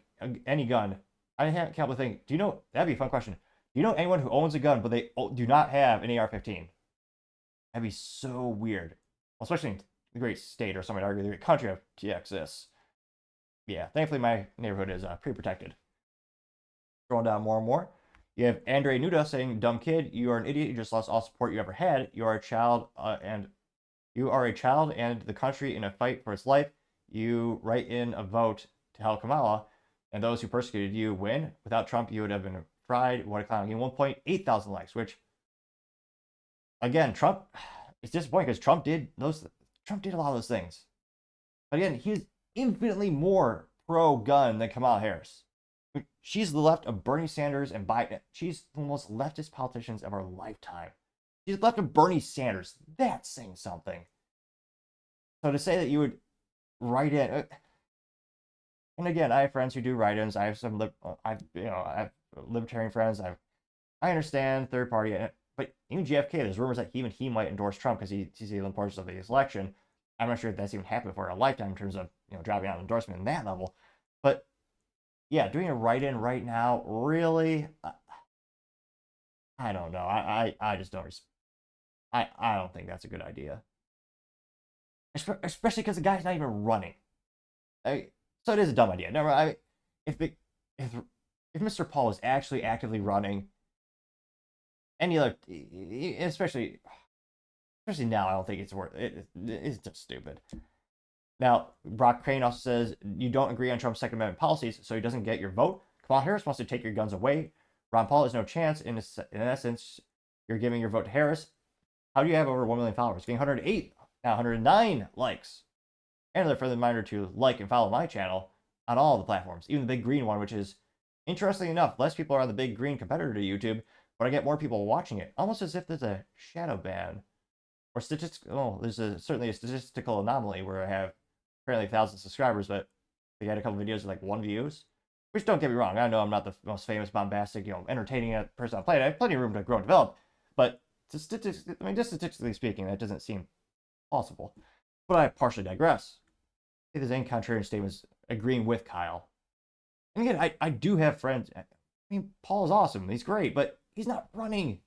any gun, I can't believe think, do you know, that'd be a fun question. Do you know anyone who owns a gun, but they do not have an AR-15? That'd be so weird. Well, especially in the great state, or some might argue the great country of Texas. Yeah, thankfully my neighborhood is pretty protected. Scrolling down more and more. You have Andre Nuda saying, dumb kid, you are an idiot, you just lost all support you ever had. You are a child and the country in a fight for its life. You write in a vote to help Kamala, and those who persecuted you win. Without Trump, you would have been fried. What a clown. Again, 1.8 thousand likes, which, again, Trump, it's disappointing because Trump did a lot of those things. But again, he's infinitely more pro-gun than Kamala Harris. She's the left of Bernie Sanders and Biden. She's the most leftist politicians of our lifetime. She's left of Bernie Sanders. That's saying something. So to say that you would write in, and again, I have friends who do write-ins. I have some, I have libertarian friends. I understand third party, but even JFK, there's rumors that even he might endorse Trump because he sees the importance of this election. I'm not sure if that's even happened for a lifetime in terms of dropping out endorsement in that level. But yeah, doing a write-in right now, really, I don't know. I just don't. I don't think that's a good idea. especially because the guy's not even running. So it is a dumb idea. Never. If the, if Mr. Paul is actually actively running, any other, especially now, I don't think it's worth it. It's just stupid. Now, Brock Crane also says you don't agree on Trump's Second Amendment policies, so he doesn't get your vote. Kamala Harris wants to take your guns away. Ron Paul has no chance. In essence, you're giving your vote to Harris. How do you have over 1 million followers? Getting 108, now 109 likes. And another further reminder to like and follow my channel on all the platforms, even the big green one, which is, interestingly enough, less people are on the big green competitor to YouTube, but I get more people watching it, almost as if there's a shadow ban. Or there's certainly a statistical anomaly where I have apparently 1,000 subscribers, but they had a couple videos with like 1 views. Which, don't get me wrong, I know I'm not the most famous, bombastic, entertaining person on planet. I have plenty of room to grow and develop, but just statistically speaking, that doesn't seem possible. But I partially digress. If there's any contrarian statements agreeing with Kyle. And again, I do have friends. I mean, Paul is awesome. He's great, but he's not running.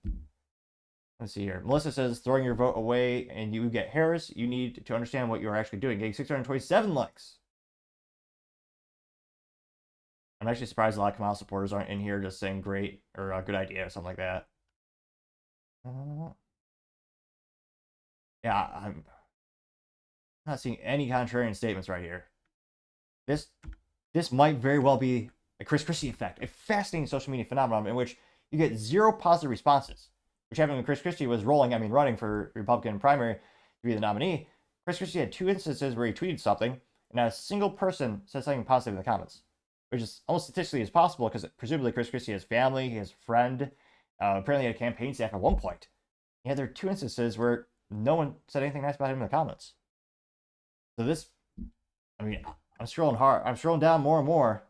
Let's see here. Melissa says, throwing your vote away and you get Harris, you need to understand what you're actually doing. Getting 627 likes. I'm actually surprised a lot of Kamala supporters aren't in here just saying great or a good idea or something like that. Yeah, I'm not seeing any contrarian statements right here. This might very well be a Chris Christie effect, a fascinating social media phenomenon in which you get 0 positive responses. Which happened when Chris Christie was running for Republican primary to be the nominee. Chris Christie had 2 instances where he tweeted something, and not a single person said something positive in the comments, which is almost statistically as possible because presumably Chris Christie has family, he has a friend, apparently had a campaign staff at one point. Yeah, there are 2 instances where no one said anything nice about him in the comments. So this, I mean, I'm scrolling down more and more.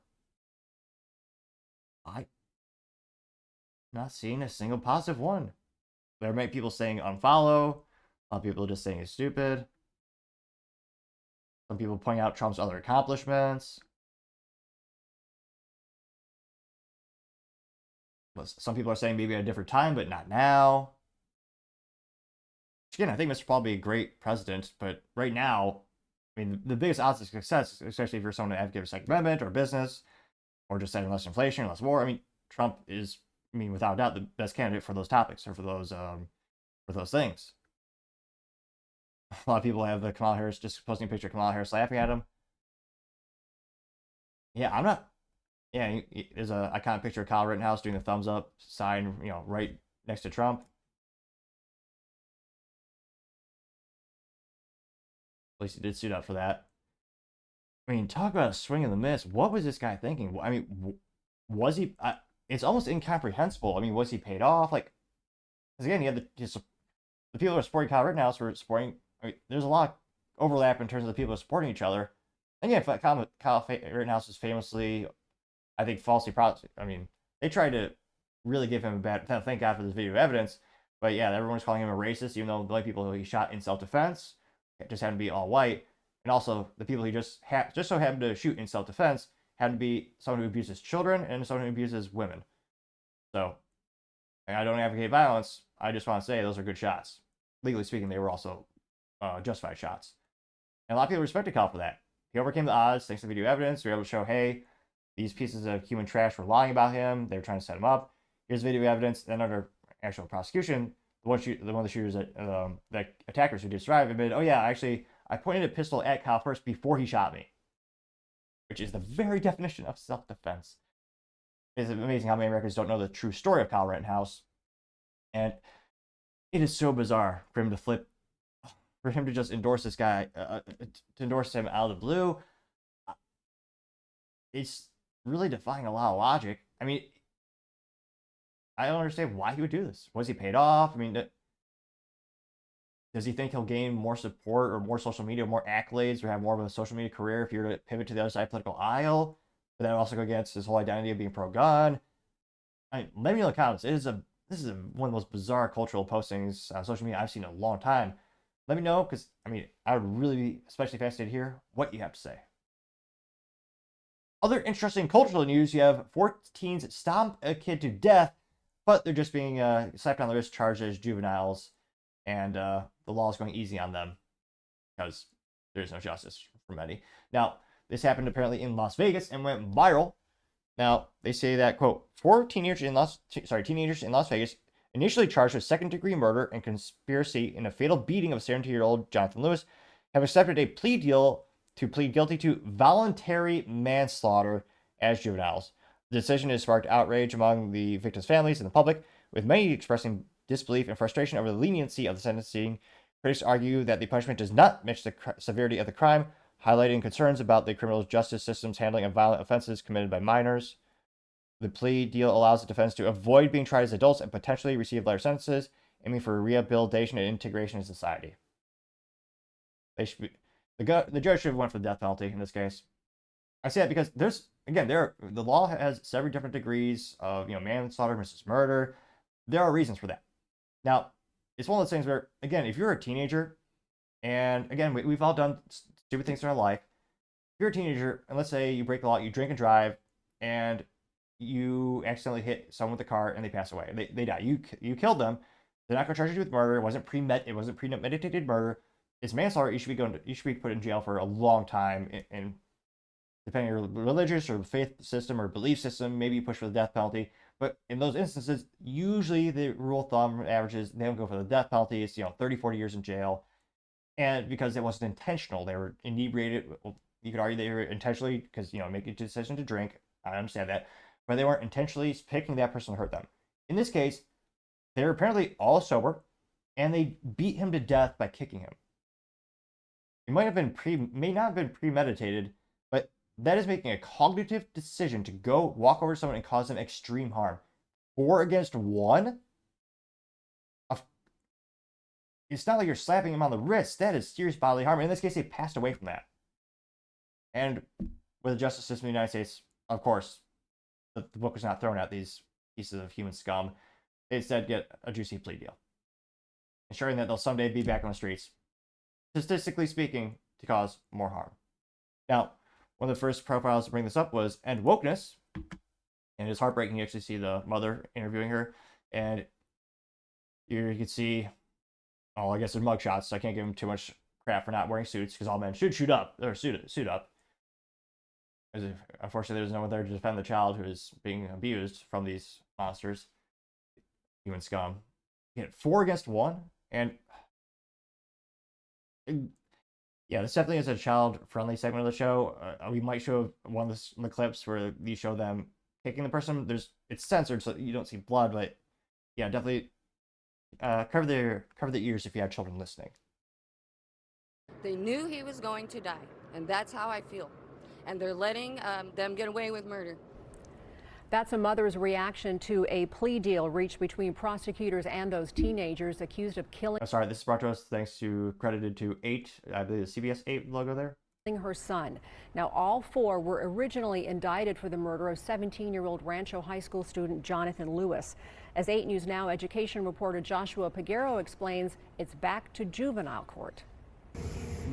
I'm not seeing a single positive one. There might be people saying unfollow. A lot of people just saying he's stupid. Some people pointing out Trump's other accomplishments. Some people are saying maybe at a different time, but not now. Again, I think Mr. Paul would be a great president, but right now, I mean, the biggest odds of success, especially if you're someone to advocate for Second Amendment or business, or just having less inflation, less war. I mean, Trump is, without a doubt, the best candidate for those topics or for those things. A lot of people have the Kamala Harris, just posting a picture of Kamala Harris laughing at him. Yeah, I'm not. Yeah, there's a iconic picture of Kyle Rittenhouse doing the thumbs up sign, right next to Trump. At least he did suit up for that. I mean, talk about a swing and a miss. What was this guy thinking? I mean, was he? It's almost incomprehensible. I mean, was he paid off? Like, because again, he had the people who are supporting Kyle Rittenhouse were supporting. I mean, there's a lot of overlap in terms of the people supporting each other. And yeah, Kyle Rittenhouse is famously, I think, falsely prosecuted. I mean, they tried to really give him a bad. Thank God for this video evidence. But yeah, everyone's calling him a racist, even though the only people who he shot in self-defense just happened to be all white. And also, the people he just so happened to shoot in self-defense happened to be someone who abuses children and someone who abuses women. So, I don't advocate violence. I just want to say those are good shots. Legally speaking, they were also justified shots. And a lot of people respected Kyle for that. He overcame the odds thanks to video evidence. We were able to show, hey, these pieces of human trash were lying about him. They were trying to set him up. Here's video evidence. Then under actual prosecution, one of the shooters, the attackers who did survive, admitted, oh yeah, actually, I pointed a pistol at Kyle first before he shot me. Which is the very definition of self-defense. It's amazing how many Americans don't know the true story of Kyle Rittenhouse. And it is so bizarre for him to just endorse this guy, to endorse him out of the blue. It's really defying a lot of logic. I mean, I don't understand why he would do this. Was he paid off? I mean, does he think he'll gain more support or more social media, more accolades, or have more of a social media career if you're to pivot to the other side of the political aisle? But that also go against his whole identity of being pro-gun. I mean, let me know in the comments. This is one of the most bizarre cultural postings on social media I've seen in a long time. Let me know, because, I mean, I would really be especially fascinated to hear what you have to say. Other interesting cultural news, you have 4 teens stomp a kid to death, but they're just being slapped on the wrist, charged as juveniles, and the law is going easy on them because there is no justice for many. Now, this happened apparently in Las Vegas and went viral. Now, they say that, quote, 4 teenagers in Las Vegas initially charged with second-degree murder and conspiracy in a fatal beating of 17-year-old Jonathan Lewis have accepted a plea deal to plead guilty to voluntary manslaughter as juveniles. The decision has sparked outrage among the victims' families and the public, with many expressing disbelief and frustration over the leniency of the sentencing. Critics argue that the punishment does not match the severity of the crime, highlighting concerns about the criminal justice system's handling of violent offenses committed by minors. The plea deal allows the defense to avoid being tried as adults and potentially receive lighter sentences, aiming for rehabilitation and integration in society. They should be, the judge should have went for the death penalty in this case. I say that because the law has several different degrees of manslaughter versus murder. There are reasons for that. Now, it's one of those things where, again, if you're a teenager, and again, we've all done stupid things in our life. If you're a teenager, and let's say you break the law, you drink and drive, and you accidentally hit someone with a car and they pass away. They die. You killed them. They're not going to charge you with murder. It wasn't premeditated murder. It's manslaughter. You should be put in jail for a long time. And depending on your religious or faith system or belief system, maybe you push for the death penalty. But in those instances, usually the rule of thumb averages they don't go for the death penalty. It's 30, 40 years in jail. And because it wasn't intentional, they were inebriated. You could argue they were intentionally because making a decision to drink. I understand that. But they weren't intentionally picking that person to hurt them. In this case, they were apparently all sober, and they beat him to death by kicking him. It may not have been premeditated, but that is making a cognitive decision to go walk over to someone and cause them extreme harm. 4 against 1? It's not like you're slapping him on the wrist. That is serious bodily harm. In this case, they passed away from that. And with the justice system in the United States, of course, the book was not thrown at these pieces of human scum. They instead get a juicy plea deal, ensuring that they'll someday be back on the streets, statistically speaking, to cause more harm. Now, one of the first profiles to bring this up was End Wokeness, and it's heartbreaking to actually see the mother interviewing her, and you can see, I guess they're mugshots, so I can't give them too much crap for not wearing suits, because all men should suit up. Unfortunately, there's no one there to defend the child who is being abused from these monsters, human scum. You get 4 against 1, and yeah, this definitely is a child-friendly segment of the show. We might show one of the clips where you show them kicking the person. It's censored, so you don't see blood, but yeah, definitely cover the ears if you have children listening. They knew he was going to die, and that's how I feel. And they're letting them get away with murder. That's a mother's reaction to a plea deal reached between prosecutors and those teenagers accused of killing. This is brought to us thanks to credited to 8, I believe the CBS 8 logo there. Her son. Now, all 4 were originally indicted for the murder of 17-year-old Rancho High School student Jonathan Lewis. As 8 News Now education reporter Joshua Peguero explains, it's back to juvenile court.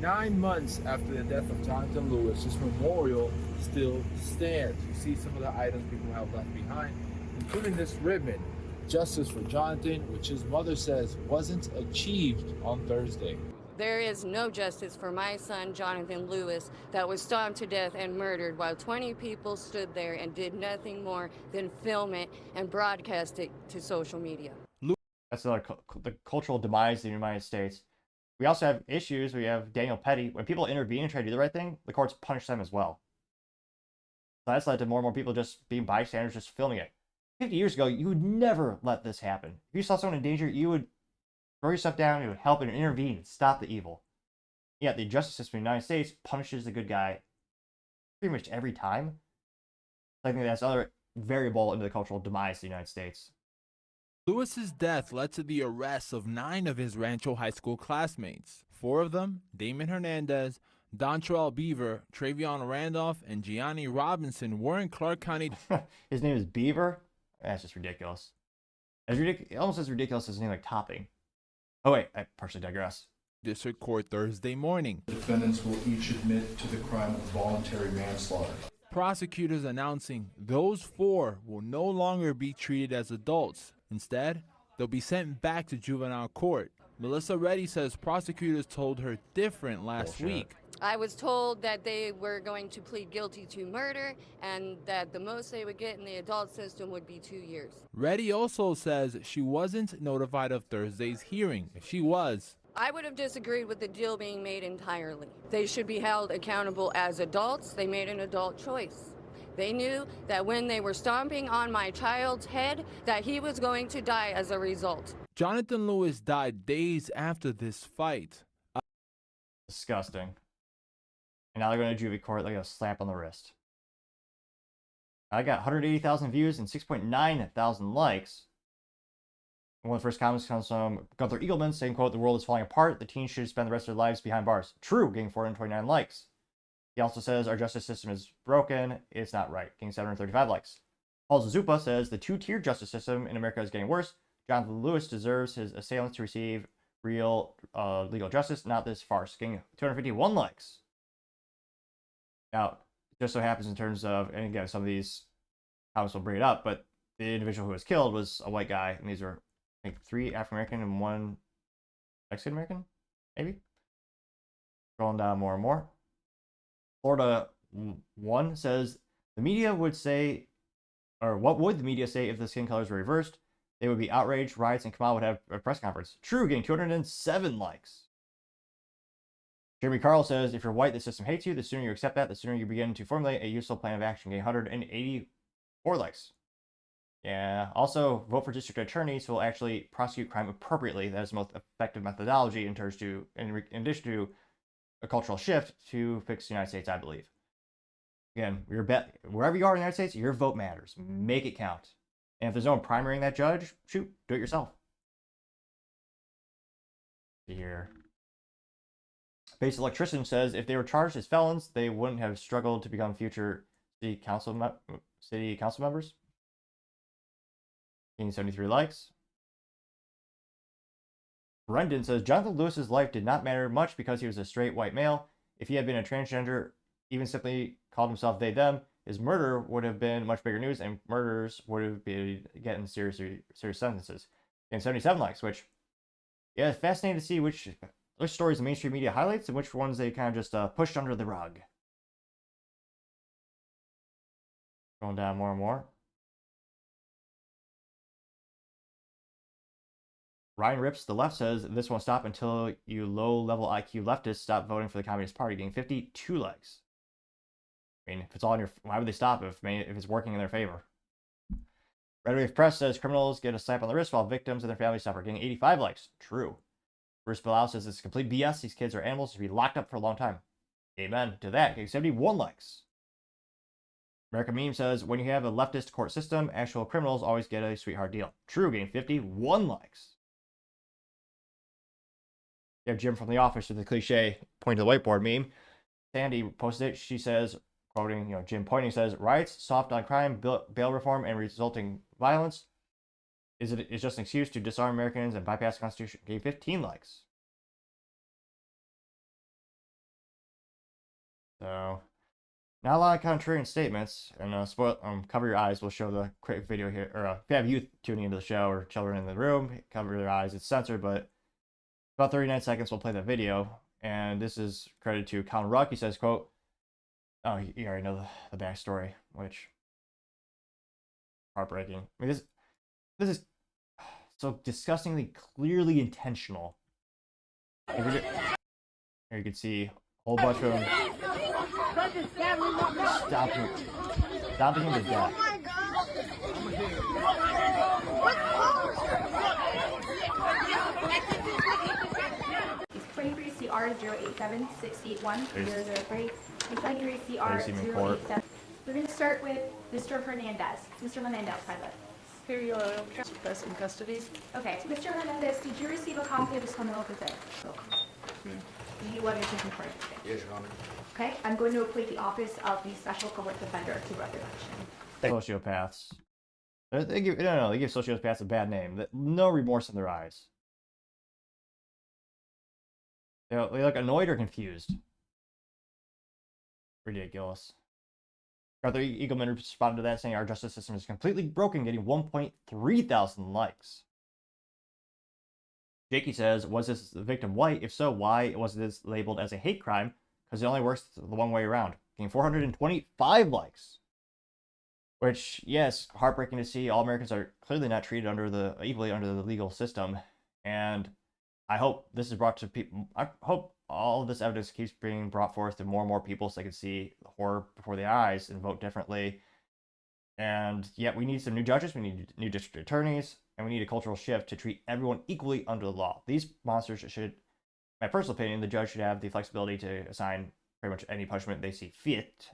9 months after the death of Jonathan Lewis, this memorial still stands. You see some of the items people have left behind, including this ribbon, Justice for Jonathan, which his mother says wasn't achieved on Thursday. There is no justice for my son, Jonathan Lewis, that was stomped to death and murdered while 20 people stood there and did nothing more than film it and broadcast it to social media. That's the cultural demise of the United States. We also have issues. We have Daniel Petty. When people intervene and try to do the right thing, the courts punish them as well. So that's led to more and more people just being bystanders, just filming it. 50 years ago, you would never let this happen. If you saw someone in danger, you would throw your stuff down, you would help and intervene and stop the evil. Yet the justice system in the United States punishes the good guy pretty much every time. I think that's another variable into the cultural demise of the United States. Lewis's death led to the arrest of 9 of his Rancho High School classmates. 4 of them, Damon Hernandez, Dontrell Beaver, Travion Randolph, and Gianni Robinson, were in Clark County. His name is Beaver? That's just ridiculous. Almost as ridiculous as a name like Topping. Oh wait, I partially digress. District Court Thursday morning. Defendants will each admit to the crime of voluntary manslaughter. Prosecutors announcing those 4 will no longer be treated as adults. Instead, they'll be sent back to juvenile court. Melissa Reddy says prosecutors told her different last week. I was told that they were going to plead guilty to murder and that the most they would get in the adult system would be 2 years. Reddy also says she wasn't notified of Thursday's hearing. If she was, I would have disagreed with the deal being made entirely. They should be held accountable as adults. They made an adult choice. They knew that when they were stomping on my child's head, that he was going to die as a result. Jonathan Lewis died days after this fight. Disgusting. And now they're going to juvie court like a slap on the wrist. I got 180,000 views and 6.9 thousand likes. One of the first comments comes from Gunther Eagleman saying, quote, "The world is falling apart. The teens should spend the rest of their lives behind bars." True, getting 429 likes. He also says, "Our justice system is broken. It's not right," getting 735 likes. Paul Zazupa says, "The two-tier justice system in America is getting worse. Jonathan Lewis deserves his assailants to receive real legal justice, not this farce," getting 251 likes. Now, it just so happens in terms of, and again, some of these comments will bring it up, but the individual who was killed was a white guy, and these are, I think, 3 African-American and 1 Mexican-American, maybe? Scrolling down more and more. Florida 1 says, "The media would say, or what would the media say if the skin colors were reversed? They would be outraged, riots, and Kamala would have a press conference." True, getting 207 likes. Jeremy Carl says, "If you're white, the system hates you. The sooner you accept that, the sooner you begin to formulate a useful plan of action," getting 184 likes. Yeah, also, "Vote for district attorneys who will actually prosecute crime appropriately. That is the most effective methodology in addition to a cultural shift to fix the United States, I believe." Again, wherever you are in the United States, your vote matters. Make it count. And if there's no one primarying that judge, shoot, do it yourself. Here. Base Electrician says, "If they were charged as felons, they wouldn't have struggled to become future city council members." Getting 73 likes. Brendan says, "Jonathan Lewis's life did not matter much because he was a straight white male. If he had been a transgender, even simply called himself they, them, his murder would have been much bigger news, and murderers would have been getting serious sentences." And 77 likes, which, yeah, it's fascinating to see which stories the mainstream media highlights and which ones they kind of just pushed under the rug. Going down more and more. Ryan Rips, the left, says, "This won't stop until you low-level IQ leftists stop voting for the Communist Party," getting 52 likes. I mean, if it's all in your, why would they stop if it's working in their favor? Red Wave Press says, "Criminals get a slap on the wrist while victims and their families suffer," getting 85 likes. True. Bruce Bilal says, "It's complete BS. These kids are animals to be locked up for a long time." Amen to that, getting 71 likes. American Meme says, "When you have a leftist court system, actual criminals always get a sweetheart deal." True, getting 51 likes. You have Jim from The Office with the cliche point to the whiteboard meme. Sandy posted it. She says, quoting, Jim pointing, says, "Riots, soft on crime, bail reform, and resulting violence is just an excuse to disarm Americans and bypass the Constitution." Gave 15 likes. So, not a lot of contrarian statements. And cover your eyes. We'll show the quick video here. Or if you have youth tuning into the show or children in the room, cover their eyes. It's censored, but about 39 seconds, we'll play that video. And this is credited to Colin Ruck. He says, quote, oh, you already know the backstory, which heartbreaking. I mean, this is so disgustingly clearly intentional. Here you can see a whole bunch of them stomping him to death. He's 23 CR 087 681 003. He's 23 CR 087. We're going to start with Mr. Hernandez. Mr. Hernandez, present. Here you are, best in custody. Okay, Mr. Hernandez, did you receive a copy of this criminal complaint? Do you want to confirm? Yes, Your Honor. Okay, I'm going to appoint the office of the Special Public Defender to recollection. Sociopaths. They give sociopaths a bad name. No remorse in their eyes. They look annoyed or confused. Ridiculous. Arthur Eagleman responded to that, saying, "Our justice system is completely broken," getting 1.3 thousand likes. Jakey says, "Was this victim white? If so, why was this labeled as a hate crime? because it only works the one way around. Getting 425 likes. Which, yes, heartbreaking to see. All Americans are clearly not treated equally under the legal system. And I hope this is brought to people. I hope all of this evidence keeps being brought forth to more and more people so they can see the horror before their eyes and vote differently. And yet we need some new judges, we need new district attorneys, and we need a cultural shift to treat everyone equally under the law. These monsters should, in my personal opinion, the judge should have the flexibility to assign pretty much any punishment they see fit.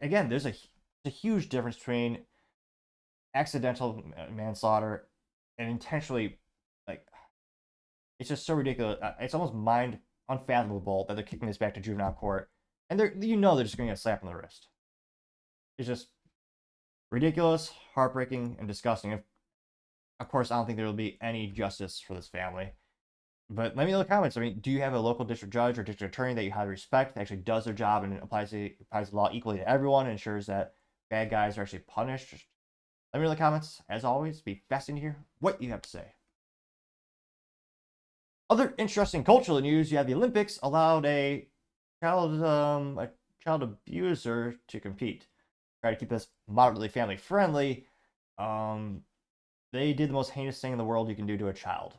Again, there's a huge difference between accidental manslaughter and intentionally, like, it's just so ridiculous. It's almost unfathomable that they're kicking this back to juvenile court, and they're just going to get a slap on the wrist. It's just ridiculous, heartbreaking, and disgusting. Of course, I don't think there will be any justice for this family. But let me know in the comments. I mean, do you have a local district judge or district attorney that you highly respect that actually does their job and applies the law equally to everyone and ensures that bad guys are actually punished? Let me know in the comments. As always, be fascinating to hear what you have to say. Other interesting cultural news: you have the Olympics allowed a child abuser to compete. Try to keep this moderately family friendly. They did the most heinous thing in the world you can do to a child.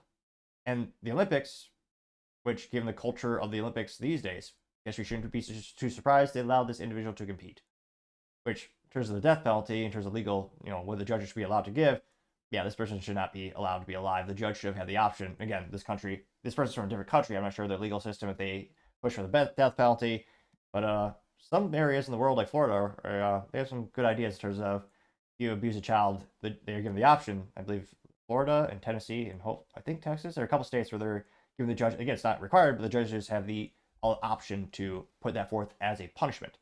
And the Olympics, which given the culture of the Olympics these days, I guess we shouldn't be too surprised they allowed this individual to compete. Which, in terms of the death penalty, in terms of legal, what the judges should be allowed to give, yeah, this person should not be allowed to be alive. The judge should have had the option. Again, this person's from a different country. I'm not sure their legal system if they push for the death penalty. But some areas in the world, like Florida, they have some good ideas in terms of if you abuse a child, they're given the option. I believe Florida and Tennessee and I think Texas. There are a couple states where they're giving the judge, again, it's not required, but the judges have the option to put that forth as a punishment.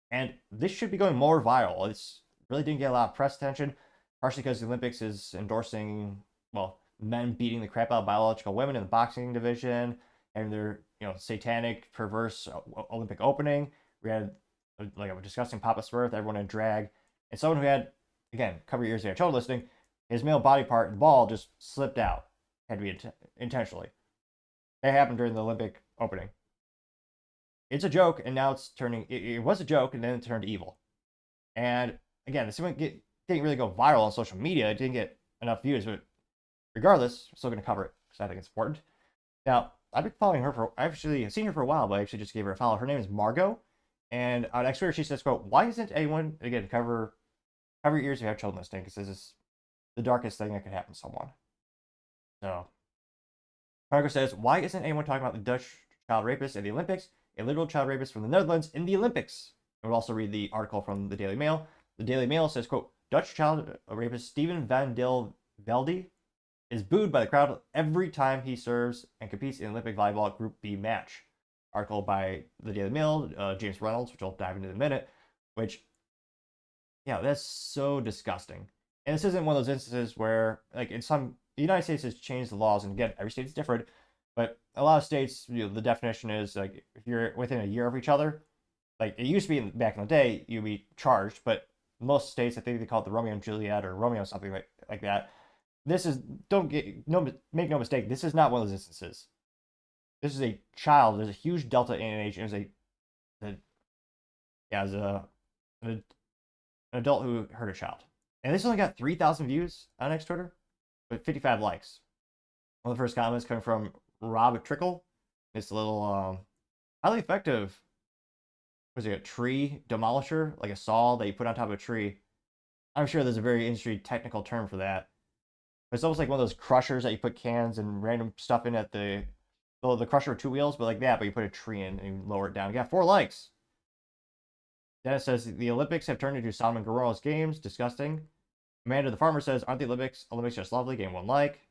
And this should be going more viral. It's really didn't get a lot of press attention, partially because the Olympics is endorsing, men beating the crap out of biological women in the boxing division, and their, satanic, perverse Olympic opening. We had a disgusting Papa Smurf, everyone in drag, and someone who had, again, a couple of years ago, child listening, his male body part, the ball, just slipped out. Had to be intentionally. That happened during the Olympic opening. It's a joke, and now it's turning. It was a joke, and then it turned evil. And again, this didn't really go viral on social media. It didn't get enough views, but regardless, I'm still going to cover it because I think it's important. Now, I've been following her I've seen her for a while, but I actually just gave her a follow. Her name is Margot, and on X Twitter she says, "quote Why isn't anyone cover your ears if you have children listening? Because this is the darkest thing that could happen to someone." So, Margot says, "Why isn't anyone talking about the Dutch child rapist at the Olympics? A literal child rapist from the Netherlands in the Olympics." And we'll also read the article from the Daily Mail. The Daily Mail says, quote, "Dutch child rapist Steven van der Velde is booed by the crowd every time he serves and competes in Olympic volleyball Group B match." Article by the Daily Mail, James Reynolds, which I'll dive into in a minute, which, yeah, that's so disgusting. And this isn't one of those instances where, like, the United States has changed the laws, and again, every state's different, but a lot of states, the definition is, like, if you're within a year of each other, like, it used to be back in the day, you'd be charged, but most states, I think they call it the Romeo and Juliet or Romeo something like that. This is, make no mistake, this is not one of those instances. This is a child. There's a huge delta in age. It was an adult who hurt a child. And this only got 3,000 views on X Twitter, with 55 likes. One of the first comments coming from Rob Trickle. It's a little highly effective, a tree demolisher, like a saw that you put on top of a tree. I'm sure there's a very industry technical term for that. But it's almost like one of those crushers that you put cans and random stuff in at the crusher with two wheels, but like that, but you put a tree in and you lower it down. You got 4 likes. Dennis says, "The Olympics have turned into Sodom and Gomorrah's games. Disgusting." Amanda the Farmer says, "Aren't the Olympics just lovely? Game 1 like."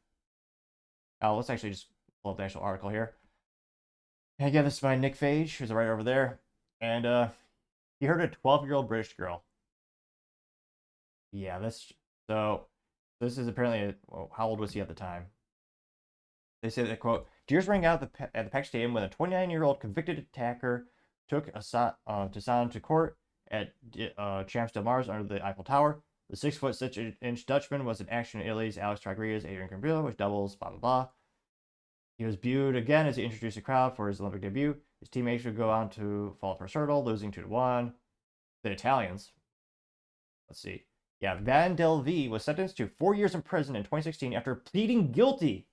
Let's actually just pull up the actual article here. And again, this is by Nick Fage, who's right over there. And he hurt a 12-year-old British girl. Yeah, this is apparently, how old was he at the time? They say that, quote, "Tears rang out at the Peck Stadium when a 29-year-old convicted attacker took Tassan to court at Champs de Mars under the Eiffel Tower. The 6'6" Dutchman was in action in Italy's Alex Rodriguez, Adrian Cambrilla, which doubles, blah, blah, blah." He was booed again as he introduced the crowd for his Olympic debut. His teammates would go on to fall first hurdle, losing 2-1. The Italians. Let's see. Yeah, Van Del V was sentenced to 4 years in prison in 2016 after pleading guilty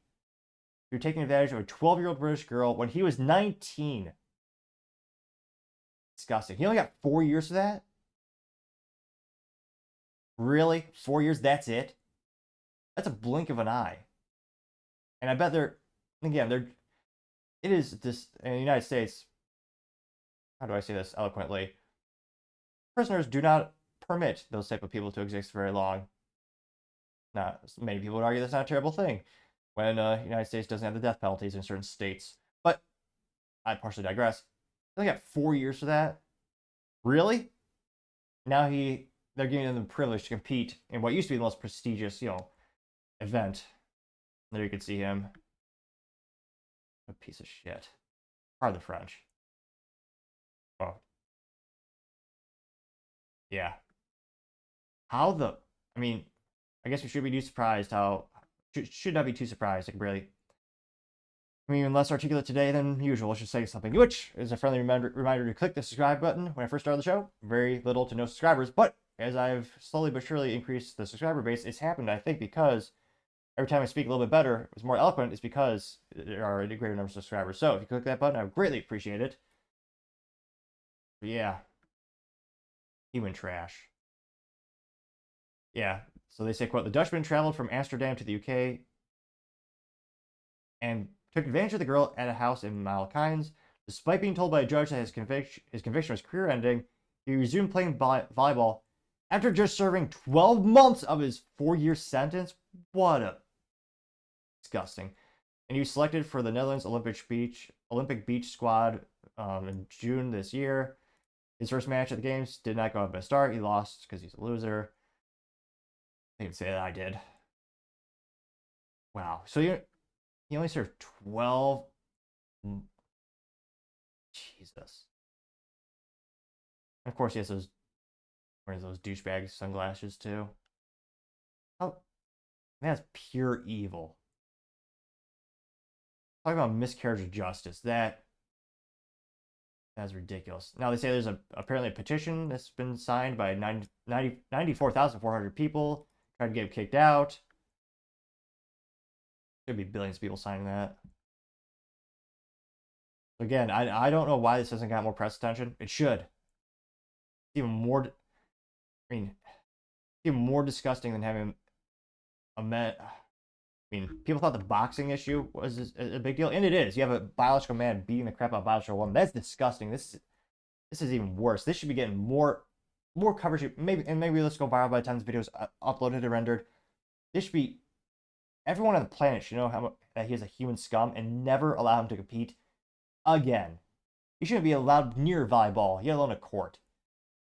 to taking advantage of a 12-year-old British girl when he was 19. Disgusting. He only got 4 years for that? Really? 4 years? That's it? That's a blink of an eye. And I bet it is this, in the United States, how do I say this eloquently? Prisoners do not permit those type of people to exist very long. Now, many people would argue that's not a terrible thing when the United States doesn't have the death penalties in certain states. But I partially digress. They got 4 years for that? Really? Now they're giving them the privilege to compete in what used to be the most prestigious, event. There you can see him. A piece of shit. Pardon the French. Oh. Yeah. I guess we should be too surprised how... Should not be too surprised. Less articulate today than usual. Let's just say something. Which is a friendly reminder to click the subscribe button when I first started the show. Very little to no subscribers. But as I've slowly but surely increased the subscriber base, it's happened, I think, because every time I speak a little bit better, it's more eloquent, it's because there are a greater number of subscribers. So if you click that button, I would greatly appreciate it. But yeah. Human trash. Yeah. So they say, quote, the Dutchman traveled from Amsterdam to the UK and took advantage of the girl at a house in Malakines. Despite being told by a judge that his conviction was career-ending, he resumed playing volleyball after just serving 12 months of his 4-year sentence. What a... Disgusting. And he was selected for the Netherlands Olympic beach squad in June this year. His first match at the games did not go up a start. He lost because he's a loser. I can say that I did. Wow. So he only served 12. Jesus. And of course, he has wears those douchebag sunglasses too. Oh, that's pure evil. Talking about miscarriage of justice. That's ridiculous. Now they say there's apparently a petition that's been signed by 94,400 people trying to get him kicked out. There'd be billions of people signing that. Again, I don't know why this hasn't got more press attention. It should. Even more. Even more disgusting than having people thought the boxing issue was a big deal, and it is. You have a biological man beating the crap out of a biological woman. That's disgusting. This is even worse. This should be getting more coverage. Maybe let's go viral by the time this video is uploaded and rendered. This should be... Everyone on the planet should know that he is a human scum and never allow him to compete again. He shouldn't be allowed near volleyball, yet alone a court.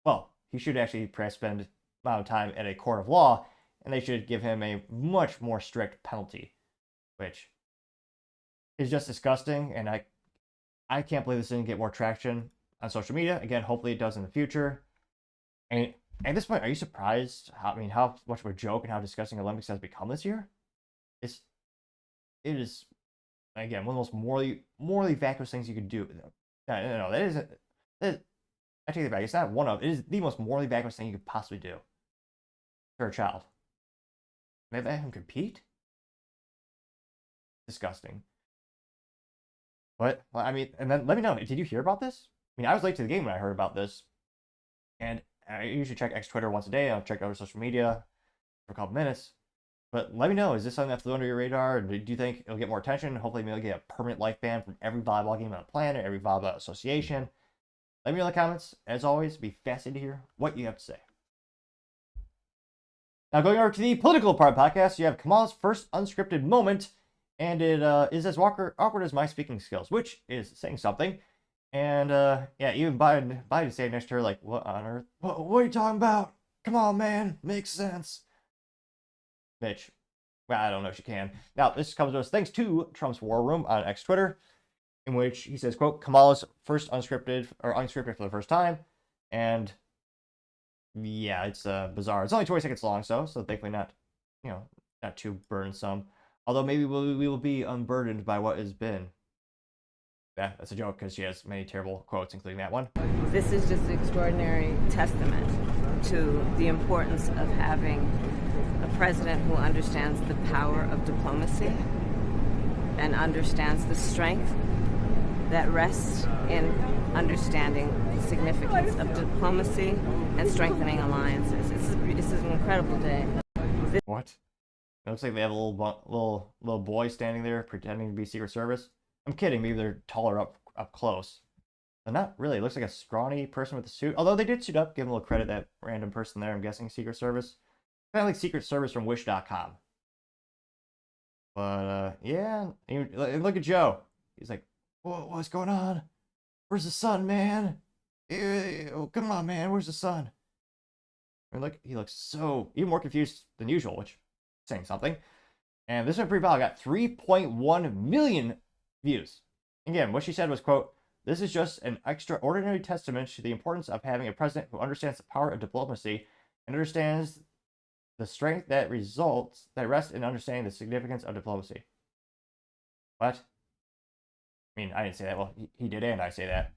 Well, he should actually perhaps spend a amount of time at a court of law, and they should give him a much more strict penalty, which is just disgusting, and I can't believe this didn't get more traction on social media. Again, hopefully it does in the future. And at this point, are you surprised how much of a joke and how disgusting Olympics has become this year? It is, again, one of the most morally vacuous things you could do. No, that isn't. I take it back. It's not one of. It is the most morally vacuous thing you could possibly do for a child. Maybe let him compete. Disgusting. But and then let me know. Did you hear about this? I was late to the game when I heard about this, and I usually check X Twitter once a day. I'll check other social media for a couple minutes. But let me know, is this something that flew under your radar? And do you think it'll get more attention? Hopefully maybe get a permanent life ban from every volleyball game on the planet, every volleyball association. Let me know in the comments. As always, be fascinated to hear what you have to say. Now going over to the political part of the podcast, you have Kamala's first unscripted moment, and it is as awkward as my speaking skills, which is saying something. And yeah, even Biden saying next to her, like, what on earth? What are you talking about? Come on, man, makes sense. Bitch. Well, I don't know if she can. Now, this comes to us thanks to Trump's War Room on X Twitter, in which he says, quote, Kamala's first unscripted for the first time. And yeah, it's bizarre. It's only 20 seconds long, so thankfully not too burdensome. Although maybe we will be unburdened by what has been. Yeah, that's a joke because she has many terrible quotes, including that one. This is just an extraordinary testament to the importance of having a president who understands the power of diplomacy and understands the strength that rests in understanding the significance of diplomacy and strengthening alliances. This is an incredible day. What? It looks like they have a little boy standing there pretending to be Secret Service. I'm kidding. Maybe they're taller up close. But not really. It looks like a scrawny person with a suit. Although they did suit up. Give them a little credit. That random person there. I'm guessing Secret Service. Kind of like Secret Service from Wish.com. But yeah. Look at Joe. He's like, what's going on? Where's the sun, man? Ew, come on, man. Where's the sun? And look, he looks so even more confused than usual, which is saying something. And this one pretty viral. Got 3.1 million views. Again, what she said was, quote, "This is just an extraordinary testament to the importance of having a president who understands the power of diplomacy and understands the strength that rests in understanding the significance of diplomacy." What? I mean, I didn't say that. Well, he did, and I say that.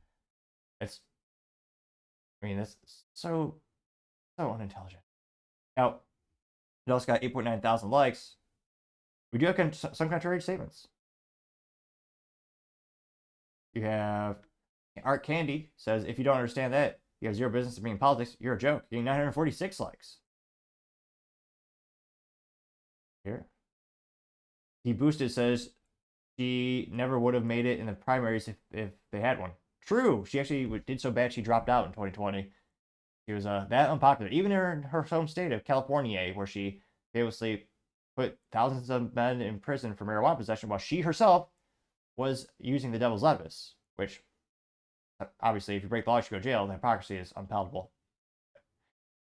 That's so unintelligent. Now, it also got 8.9 thousand likes. We do have some contrary statements. You have Art Candy says, "If you don't understand that, you have zero business being in politics. You're a joke." Getting 946 likes. Here. He Boosted says she never would have made it in the primaries if they had one. True. She actually did so bad she dropped out in 2020. She was that unpopular. Even in her home state of California, where she famously put thousands of men in prison for marijuana possession while she herself was using the devil's lettuce, which obviously if you break the law you should go to jail. The hypocrisy is unpalatable.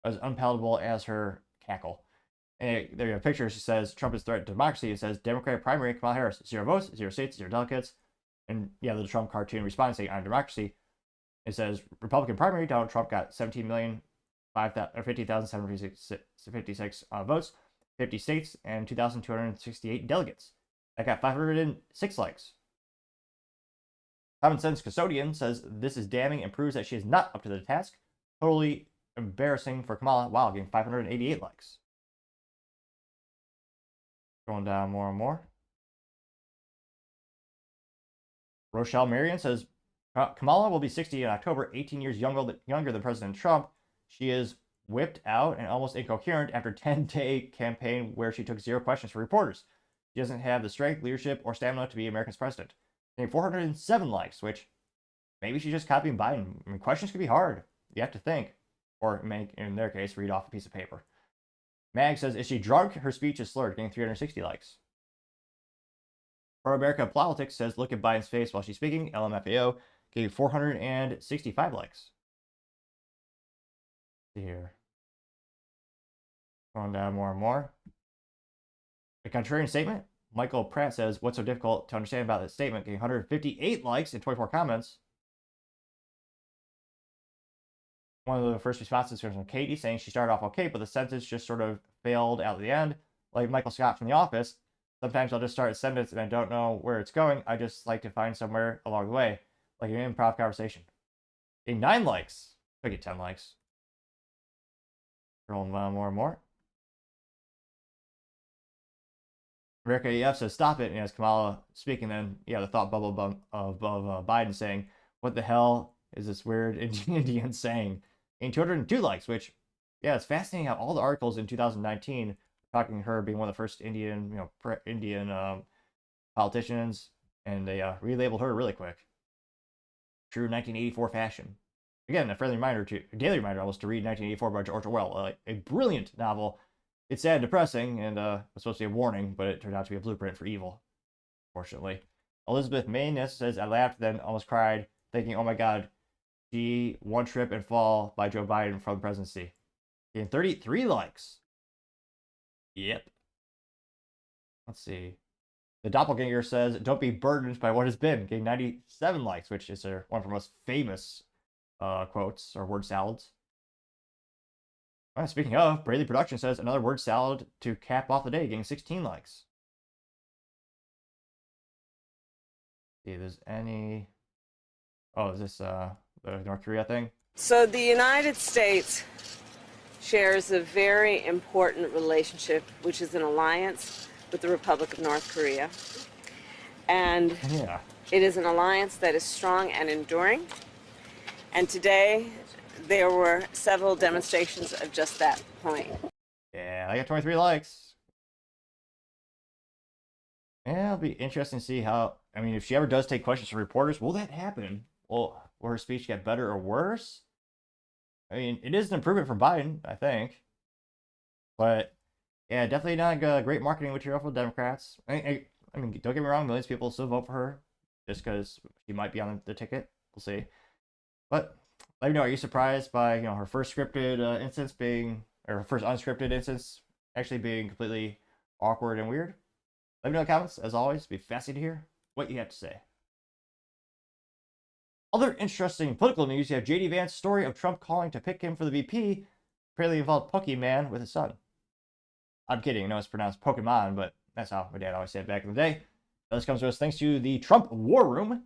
As unpalatable as her cackle. And there you have a picture. She says Trump is a threat to democracy. It says Democratic primary, Kamala Harris, 0 votes, 0 states, 0 delegates. And yeah, the Trump cartoon response saying on democracy. It says Republican primary, Donald Trump got 17,050,756 votes, 50 states, and 2,268 delegates. That got 506 likes. Common Sense Custodian says this is damning and proves that she is not up to the task. Totally embarrassing for Kamala. Wow, getting 588 likes. Going down more and more. Rochelle Marion says Kamala will be 60 in October, 18 years younger than President Trump. She is whipped out and almost incoherent after a 10-day campaign where she took 0 questions from reporters. She doesn't have the strength, leadership, or stamina to be America's president. Getting 407 likes, which maybe she's just copying Biden. I mean, questions can be hard. You have to think. Or in their case, read off a piece of paper. Mag says, "Is she drunk? Her speech is slurred," getting 360 likes. Pro America Politics says, "Look at Biden's face while she's speaking." LMFAO gave 465 likes. Let's see here. Going down more and more. A contrarian statement. Michael Pratt says, "What's so difficult to understand about this statement?" Getting 158 likes and 24 comments. One of the first responses was from Katie saying she started off okay, but the sentence just sort of failed out at the end. Like Michael Scott from The Office, sometimes I'll just start a sentence and I don't know where it's going. I just like to find somewhere along the way, like an improv conversation. Getting 9 likes. I get 10 likes. Rolling down more and more. America EF says, "Stop it." And as Kamala speaking, then, yeah, the thought bubble of Biden saying, "What the hell is this weird Indian saying?" And 202 likes, which, yeah, it's fascinating how all the articles in 2019 talking her being one of the first Indian, Indian politicians, and they relabeled her really quick. True 1984 fashion. Again, a daily reminder almost to read 1984 by George Orwell, a brilliant novel. It's sad and depressing, and was supposed to be a warning, but it turned out to be a blueprint for evil, unfortunately. Elizabeth Mayness says, "I laughed, then almost cried, thinking, oh my god, she one trip and fall by Joe Biden from the presidency." Getting 33 likes. Yep. Let's see. The Doppelganger says, "Don't be burdened by what has been." Getting 97 likes, which is one of her most famous quotes or word salads. Speaking of, Braley Production says, "Another word salad to cap off the day," getting 16 likes. See if there's any. Oh, is this the North Korea thing? So the United States shares a very important relationship, which is an alliance with the Republic of North Korea. And Yeah. it is an alliance that is strong and enduring. And today, there were several demonstrations of just that point. Yeah, I got 23 likes. Yeah, it'll be interesting to see how. I mean, if she ever does take questions from reporters, will that happen? Will her speech get better or worse? I mean, it is an improvement from Biden, I think. But yeah, definitely not great marketing material for the Democrats. I mean, don't get me wrong, millions of people still vote for her just because she might be on the ticket. We'll see. But let me know, are you surprised by her first scripted instance being, or her first unscripted instance actually being completely awkward and weird? Let me know in the comments. As always, it'd be fascinating to hear what you have to say. Other interesting political news, you have JD Vance's story of Trump calling to pick him for the VP apparently involved Pokemon with his son. I'm kidding, I know it's pronounced Pokemon, but that's how my dad always said it back in the day. This comes to us thanks to the Trump War Room,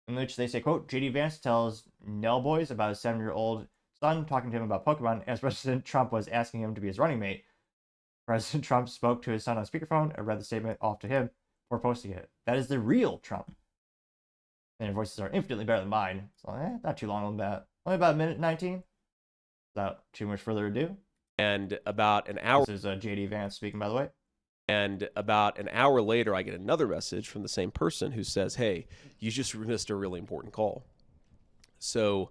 in which they say, quote, JD Vance tells Nell Boys about his 7-year-old son talking to him about Pokemon as President Trump was asking him to be his running mate. President Trump spoke to his son on speakerphone and read the statement off to him before posting it. That is the real Trump. And their voices are infinitely better than mine. So, not too long on that. Only about a minute 19. Without too much further ado. And about an hour... This is JD Vance speaking, by the way. And about an hour later, I get another message from the same person who says, hey, you just missed a really important call. So,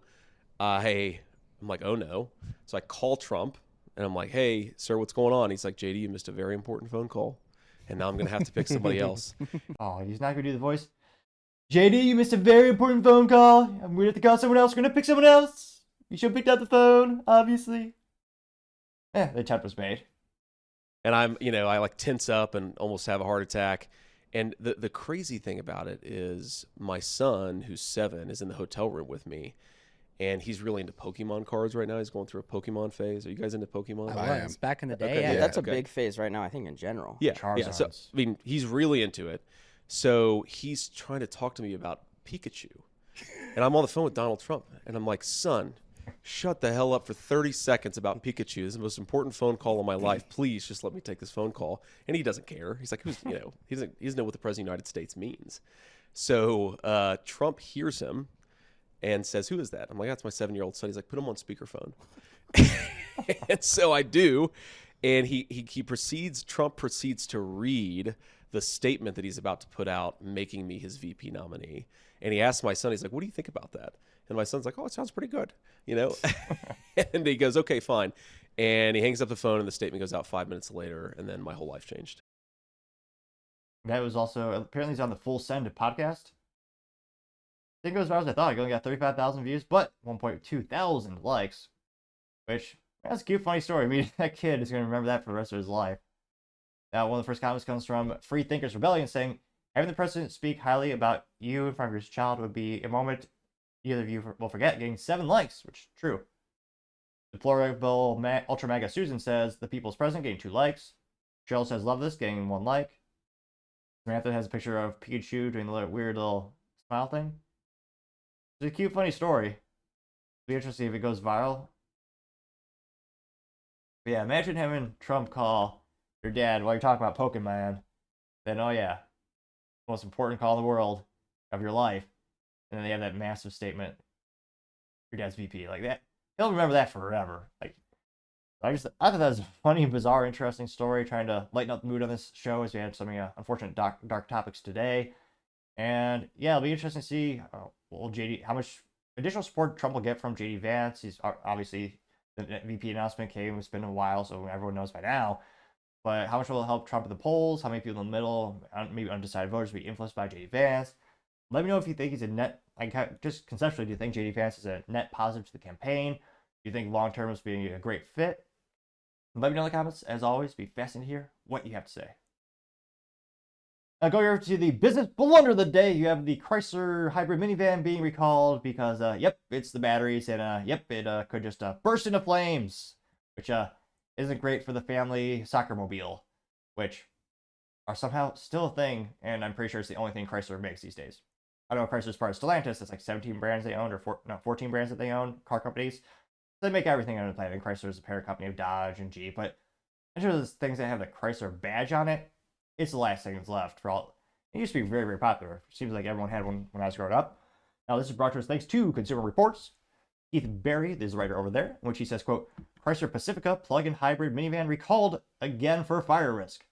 hey, I'm like, oh, no. So I call Trump, and I'm like, hey, sir, what's going on? He's like, JD, you missed a very important phone call, and now I'm going to have to pick somebody else. Oh, he's not going to do the voice. JD, you missed a very important phone call. I'm going to have to call someone else. We're going to pick someone else. You should have picked up the phone, obviously. The attempt was made. And I like tense up and almost have a heart attack. And the crazy thing about it is my son, who's 7, is in the hotel room with me. And he's really into Pokemon cards right now. He's going through a Pokemon phase. Are you guys into Pokemon? I was back in the day. Okay, yeah, That's a big phase right now, I think, in general. Yeah. So, I mean, he's really into it. So he's trying to talk to me about Pikachu. And I'm on the phone with Donald Trump. And I'm like, son, shut the hell up for 30 seconds about Pikachu. This is the most important phone call of my life. Please just let me take this phone call. And he doesn't care. He's like, he doesn't know what the president of the United States means. So Trump hears him and says, who is that? I'm like, that's my 7-year-old son. He's like, put him on speakerphone. And so I do. And Trump proceeds to read the statement that he's about to put out, making me his VP nominee. And he asked my son, he's like, what do you think about that? And my son's like, oh, it sounds pretty good, And he goes, okay, fine. And he hangs up the phone, and the statement goes out 5 minutes later, and then my whole life changed. That was also, apparently he's on the Full Send podcast. I think it goes as far as I thought. He only got 35,000 views, but 1.2 thousand likes. Which, that's a cute, funny story. I mean, that kid is going to remember that for the rest of his life. Now, one of the first comments comes from Free Thinkers Rebellion saying, having the president speak highly about you in front of your child would be a moment either of you will forget, getting 7 likes, which is true. Deplorable Ultra Mega Susan says, the people's president getting 2 likes. Cheryl says, love this, getting 1 like. Samantha has a picture of Pikachu doing the weird little smile thing. It's a cute, funny story. It'll be interesting if it goes viral. But yeah, imagine having Trump call your dad while you're talking about Pokemon. Then, oh yeah, most important call in the world of your life. And then they have that massive statement. Your dad's VP. Like that. He'll remember that forever. Like, I thought that was a funny, bizarre, interesting story, trying to lighten up the mood on this show as we had so many unfortunate dark topics today. And yeah, it'll be interesting to see how much additional support Trump will get from JD Vance. He's obviously, the VP announcement came, it's been a while, so everyone knows by now. But how much will it help Trump in the polls? How many people in the middle, maybe undecided voters, will be influenced by JD Vance? Let me know if you think he's a net, just conceptually, do you think JD Vance is a net positive to the campaign? Do you think long-term is being a great fit? Let me know in the comments. As always, be fascinated to hear what you have to say. Now going over to the business blunder of the day, you have the Chrysler hybrid minivan being recalled because, yep, it's the batteries, and yep, it could just burst into flames, which isn't great for the family soccer mobile, which are somehow still a thing, and I'm pretty sure it's the only thing Chrysler makes these days. I know Chrysler's part of Stellantis. It's like 17 brands they own, or 14 brands that they own, car companies. They make everything on the planet. And Chrysler is a parent company of Dodge and Jeep. But in terms of things that have the Chrysler badge on it, it's the last thing that's left. For all, it used to be very, very popular. It seems like everyone had one when I was growing up. Now, this is brought to us thanks to Consumer Reports. Keith Berry, this writer over there, in which he says, quote, Chrysler Pacifica plug-in hybrid minivan recalled again for fire risk.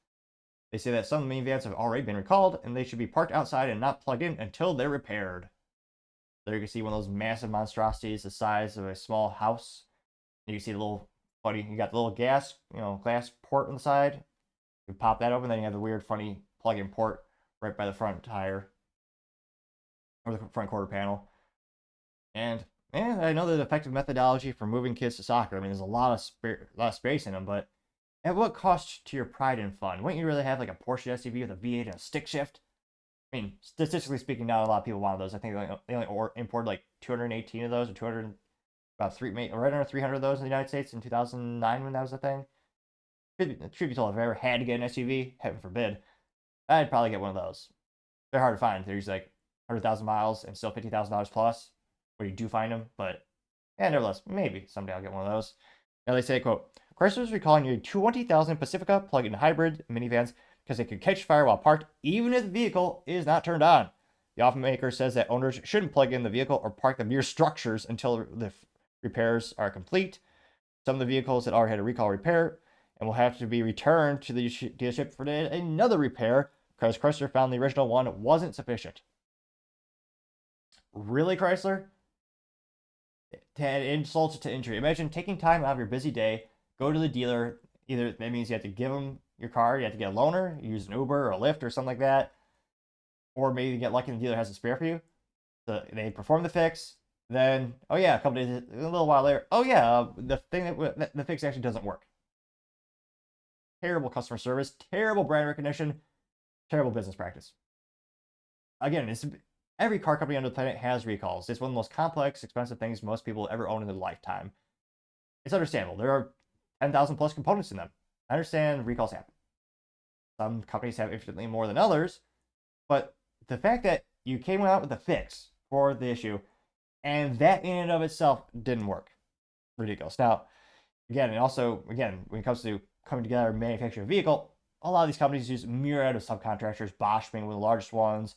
They say that some minivans have already been recalled, and they should be parked outside and not plugged in until they're repaired. There you can see one of those massive monstrosities the size of a small house. You can see the little, funny, you got the little glass port on the side. You pop that open, then you have the weird, funny plug-in port right by the front tire, or the front quarter panel. And I know the effective methodology for moving kids to soccer. I mean, there's a lot of space in them, but at what cost to your pride and fun? Wouldn't you really have like a Porsche SUV with a V8 and a stick shift? I mean, statistically speaking, not a lot of people want those. I think they only imported like 218 of those, or 200, right under 300 of those in the United States in 2009 when that was a thing. Truth be told, if I ever had to get an SUV, heaven forbid, I'd probably get one of those. They're hard to find. There's like 100,000 miles and still $50,000 plus, where you do find them. But yeah, nevertheless, maybe someday I'll get one of those. Now they say, quote, Chrysler is recalling nearly 20,000 Pacifica plug-in hybrid minivans because they could catch fire while parked, even if the vehicle is not turned on. The automaker says that owners shouldn't plug in the vehicle or park them near structures until the repairs are complete. Some of the vehicles that already had a recall repair and will have to be returned to the dealership for another repair because Chrysler found the original one wasn't sufficient. Really, Chrysler? To add insult to injury. Imagine taking time out of your busy day, go to the dealer. Either that means you have to give them your car, you have to get a loaner, use an Uber or a Lyft or something like that, or maybe you get lucky and the dealer has a spare for you. So they perform the fix, then a couple days, a little while later, the the fix actually doesn't work. Terrible customer service, terrible brand recognition, terrible business practice. Again, every car company on the planet has recalls. It's one of the most complex, expensive things most people ever own in their lifetime. It's understandable. There are 10,000 plus components in them. I understand recalls happen. Some companies have infinitely more than others, but the fact that you came out with a fix for the issue and that in and of itself didn't work, ridiculous. Now, when it comes to coming together and manufacturing a vehicle, a lot of these companies use a myriad of subcontractors, Bosch being one of the largest ones,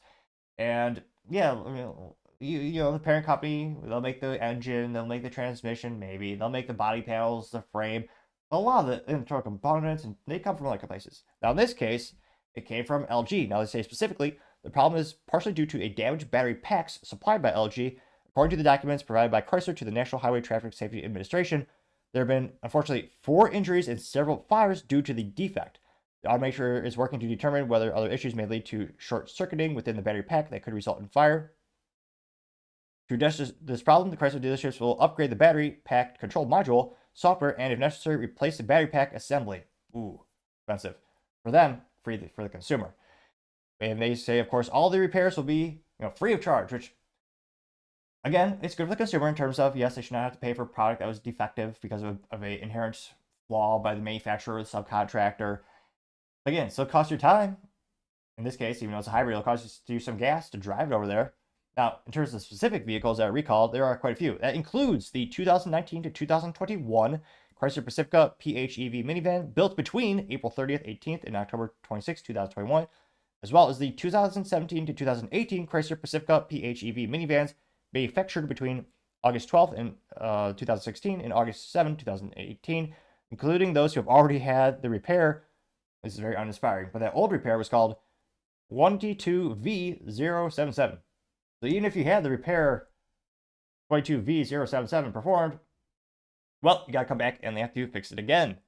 and the parent company, they'll make the engine, they'll make the transmission, maybe they'll make the body panels, the frame, a lot of the internal components, and they come from like places. Now in this case, it came from LG. Now they say specifically the problem is partially due to a damaged battery packs supplied by LG. According to the documents provided by Chrysler to the National Highway Traffic Safety Administration, there have been unfortunately 4 injuries and several fires due to the defect. The automaker is working to determine whether other issues may lead to short circuiting within the battery pack that could result in fire. To address this problem, the Chrysler dealerships will upgrade the battery pack control module, software, and if necessary, replace the battery pack assembly. Ooh, expensive. For them, free for the consumer. And they say, of course, all the repairs will be free of charge, which, again, it's good for the consumer in terms of, yes, they should not have to pay for a product that was defective because of an inherent flaw by the manufacturer or the subcontractor. Again, it still costs your time. In this case, even though it's a hybrid, it'll cost you to use some gas to drive it over there. Now, in terms of specific vehicles that are recalled, there are quite a few. That includes the 2019 to 2021 Chrysler Pacifica PHEV minivan built between April 30th, 18th, and October 26th, 2021, as well as the 2017 to 2018 Chrysler Pacifica PHEV minivans manufactured between August 12th and 2016 and August 7th, 2018, including those who have already had the repair. This is very uninspiring, but that old repair was called 22V077. So even if you had the repair 22V077 performed, well, you got to come back and they have to fix it again.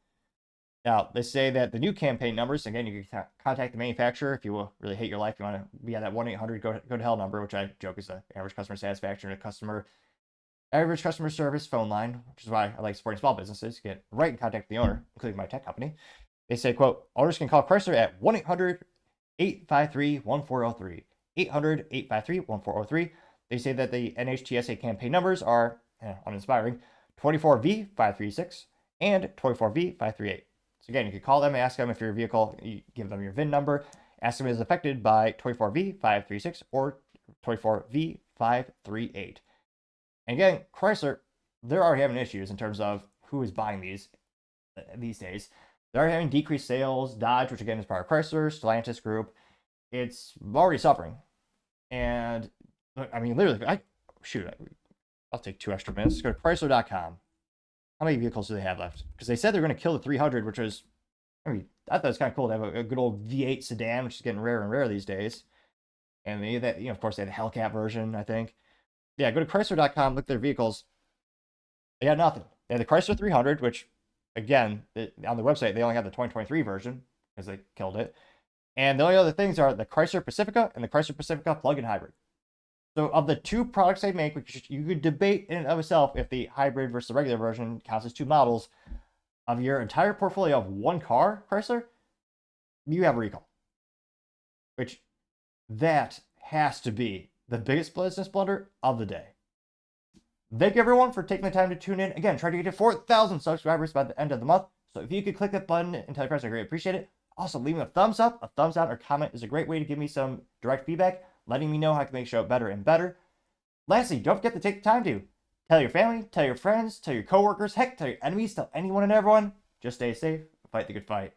Now, they say that the new campaign numbers, again, you can contact the manufacturer if you will really hate your life. You want to be on that 1-800 go to hell number, which I joke is the average customer satisfaction and average customer service phone line, which is why I like supporting small businesses. Get right in contact with the owner, including my tech company. They say, quote, owners can call Chrysler at 1-800-853-1403. 800-853-1403. They say that the NHTSA campaign numbers are uninspiring, 24V536 and 24V538. So again, you can call them and ask them if your vehicle, you give them your VIN number, ask them if it's affected by 24V536 or 24V538. And again, Chrysler, they're already having issues in terms of who is buying these days. They're already having decreased sales. Dodge, which again is part of Chrysler, Stellantis Group, it's already suffering. And I mean, literally, I'll take 2 extra minutes. Go to Chrysler.com. How many vehicles do they have left? Because they said they're going to kill the 300, which was, I thought it was kind of cool to have a good old V8 sedan, which is getting rarer and rarer these days. And they, that, of course, they had the Hellcat version, I think. Yeah, go to Chrysler.com, look at their vehicles. They got nothing. They had the Chrysler 300, which, again, on their website, they only have the 2023 version because they killed it. And the only other things are the Chrysler Pacifica and the Chrysler Pacifica plug-in hybrid. So of the 2 products they make, which you could debate in and of itself if the hybrid versus the regular version counts as 2 models, of your entire portfolio of 1 car, Chrysler, you have a recall. Which, that has to be the biggest business blunder of the day. Thank you everyone for taking the time to tune in. Again, try to get to 4,000 subscribers by the end of the month. So if you could click that button and tell your friends, I greatly appreciate it. Also, leaving a thumbs up, a thumbs down, or comment is a great way to give me some direct feedback, letting me know how I can make the show better and better. Lastly, don't forget to take the time to tell your family, tell your friends, tell your coworkers, heck, tell your enemies, tell anyone and everyone. Just stay safe, fight the good fight.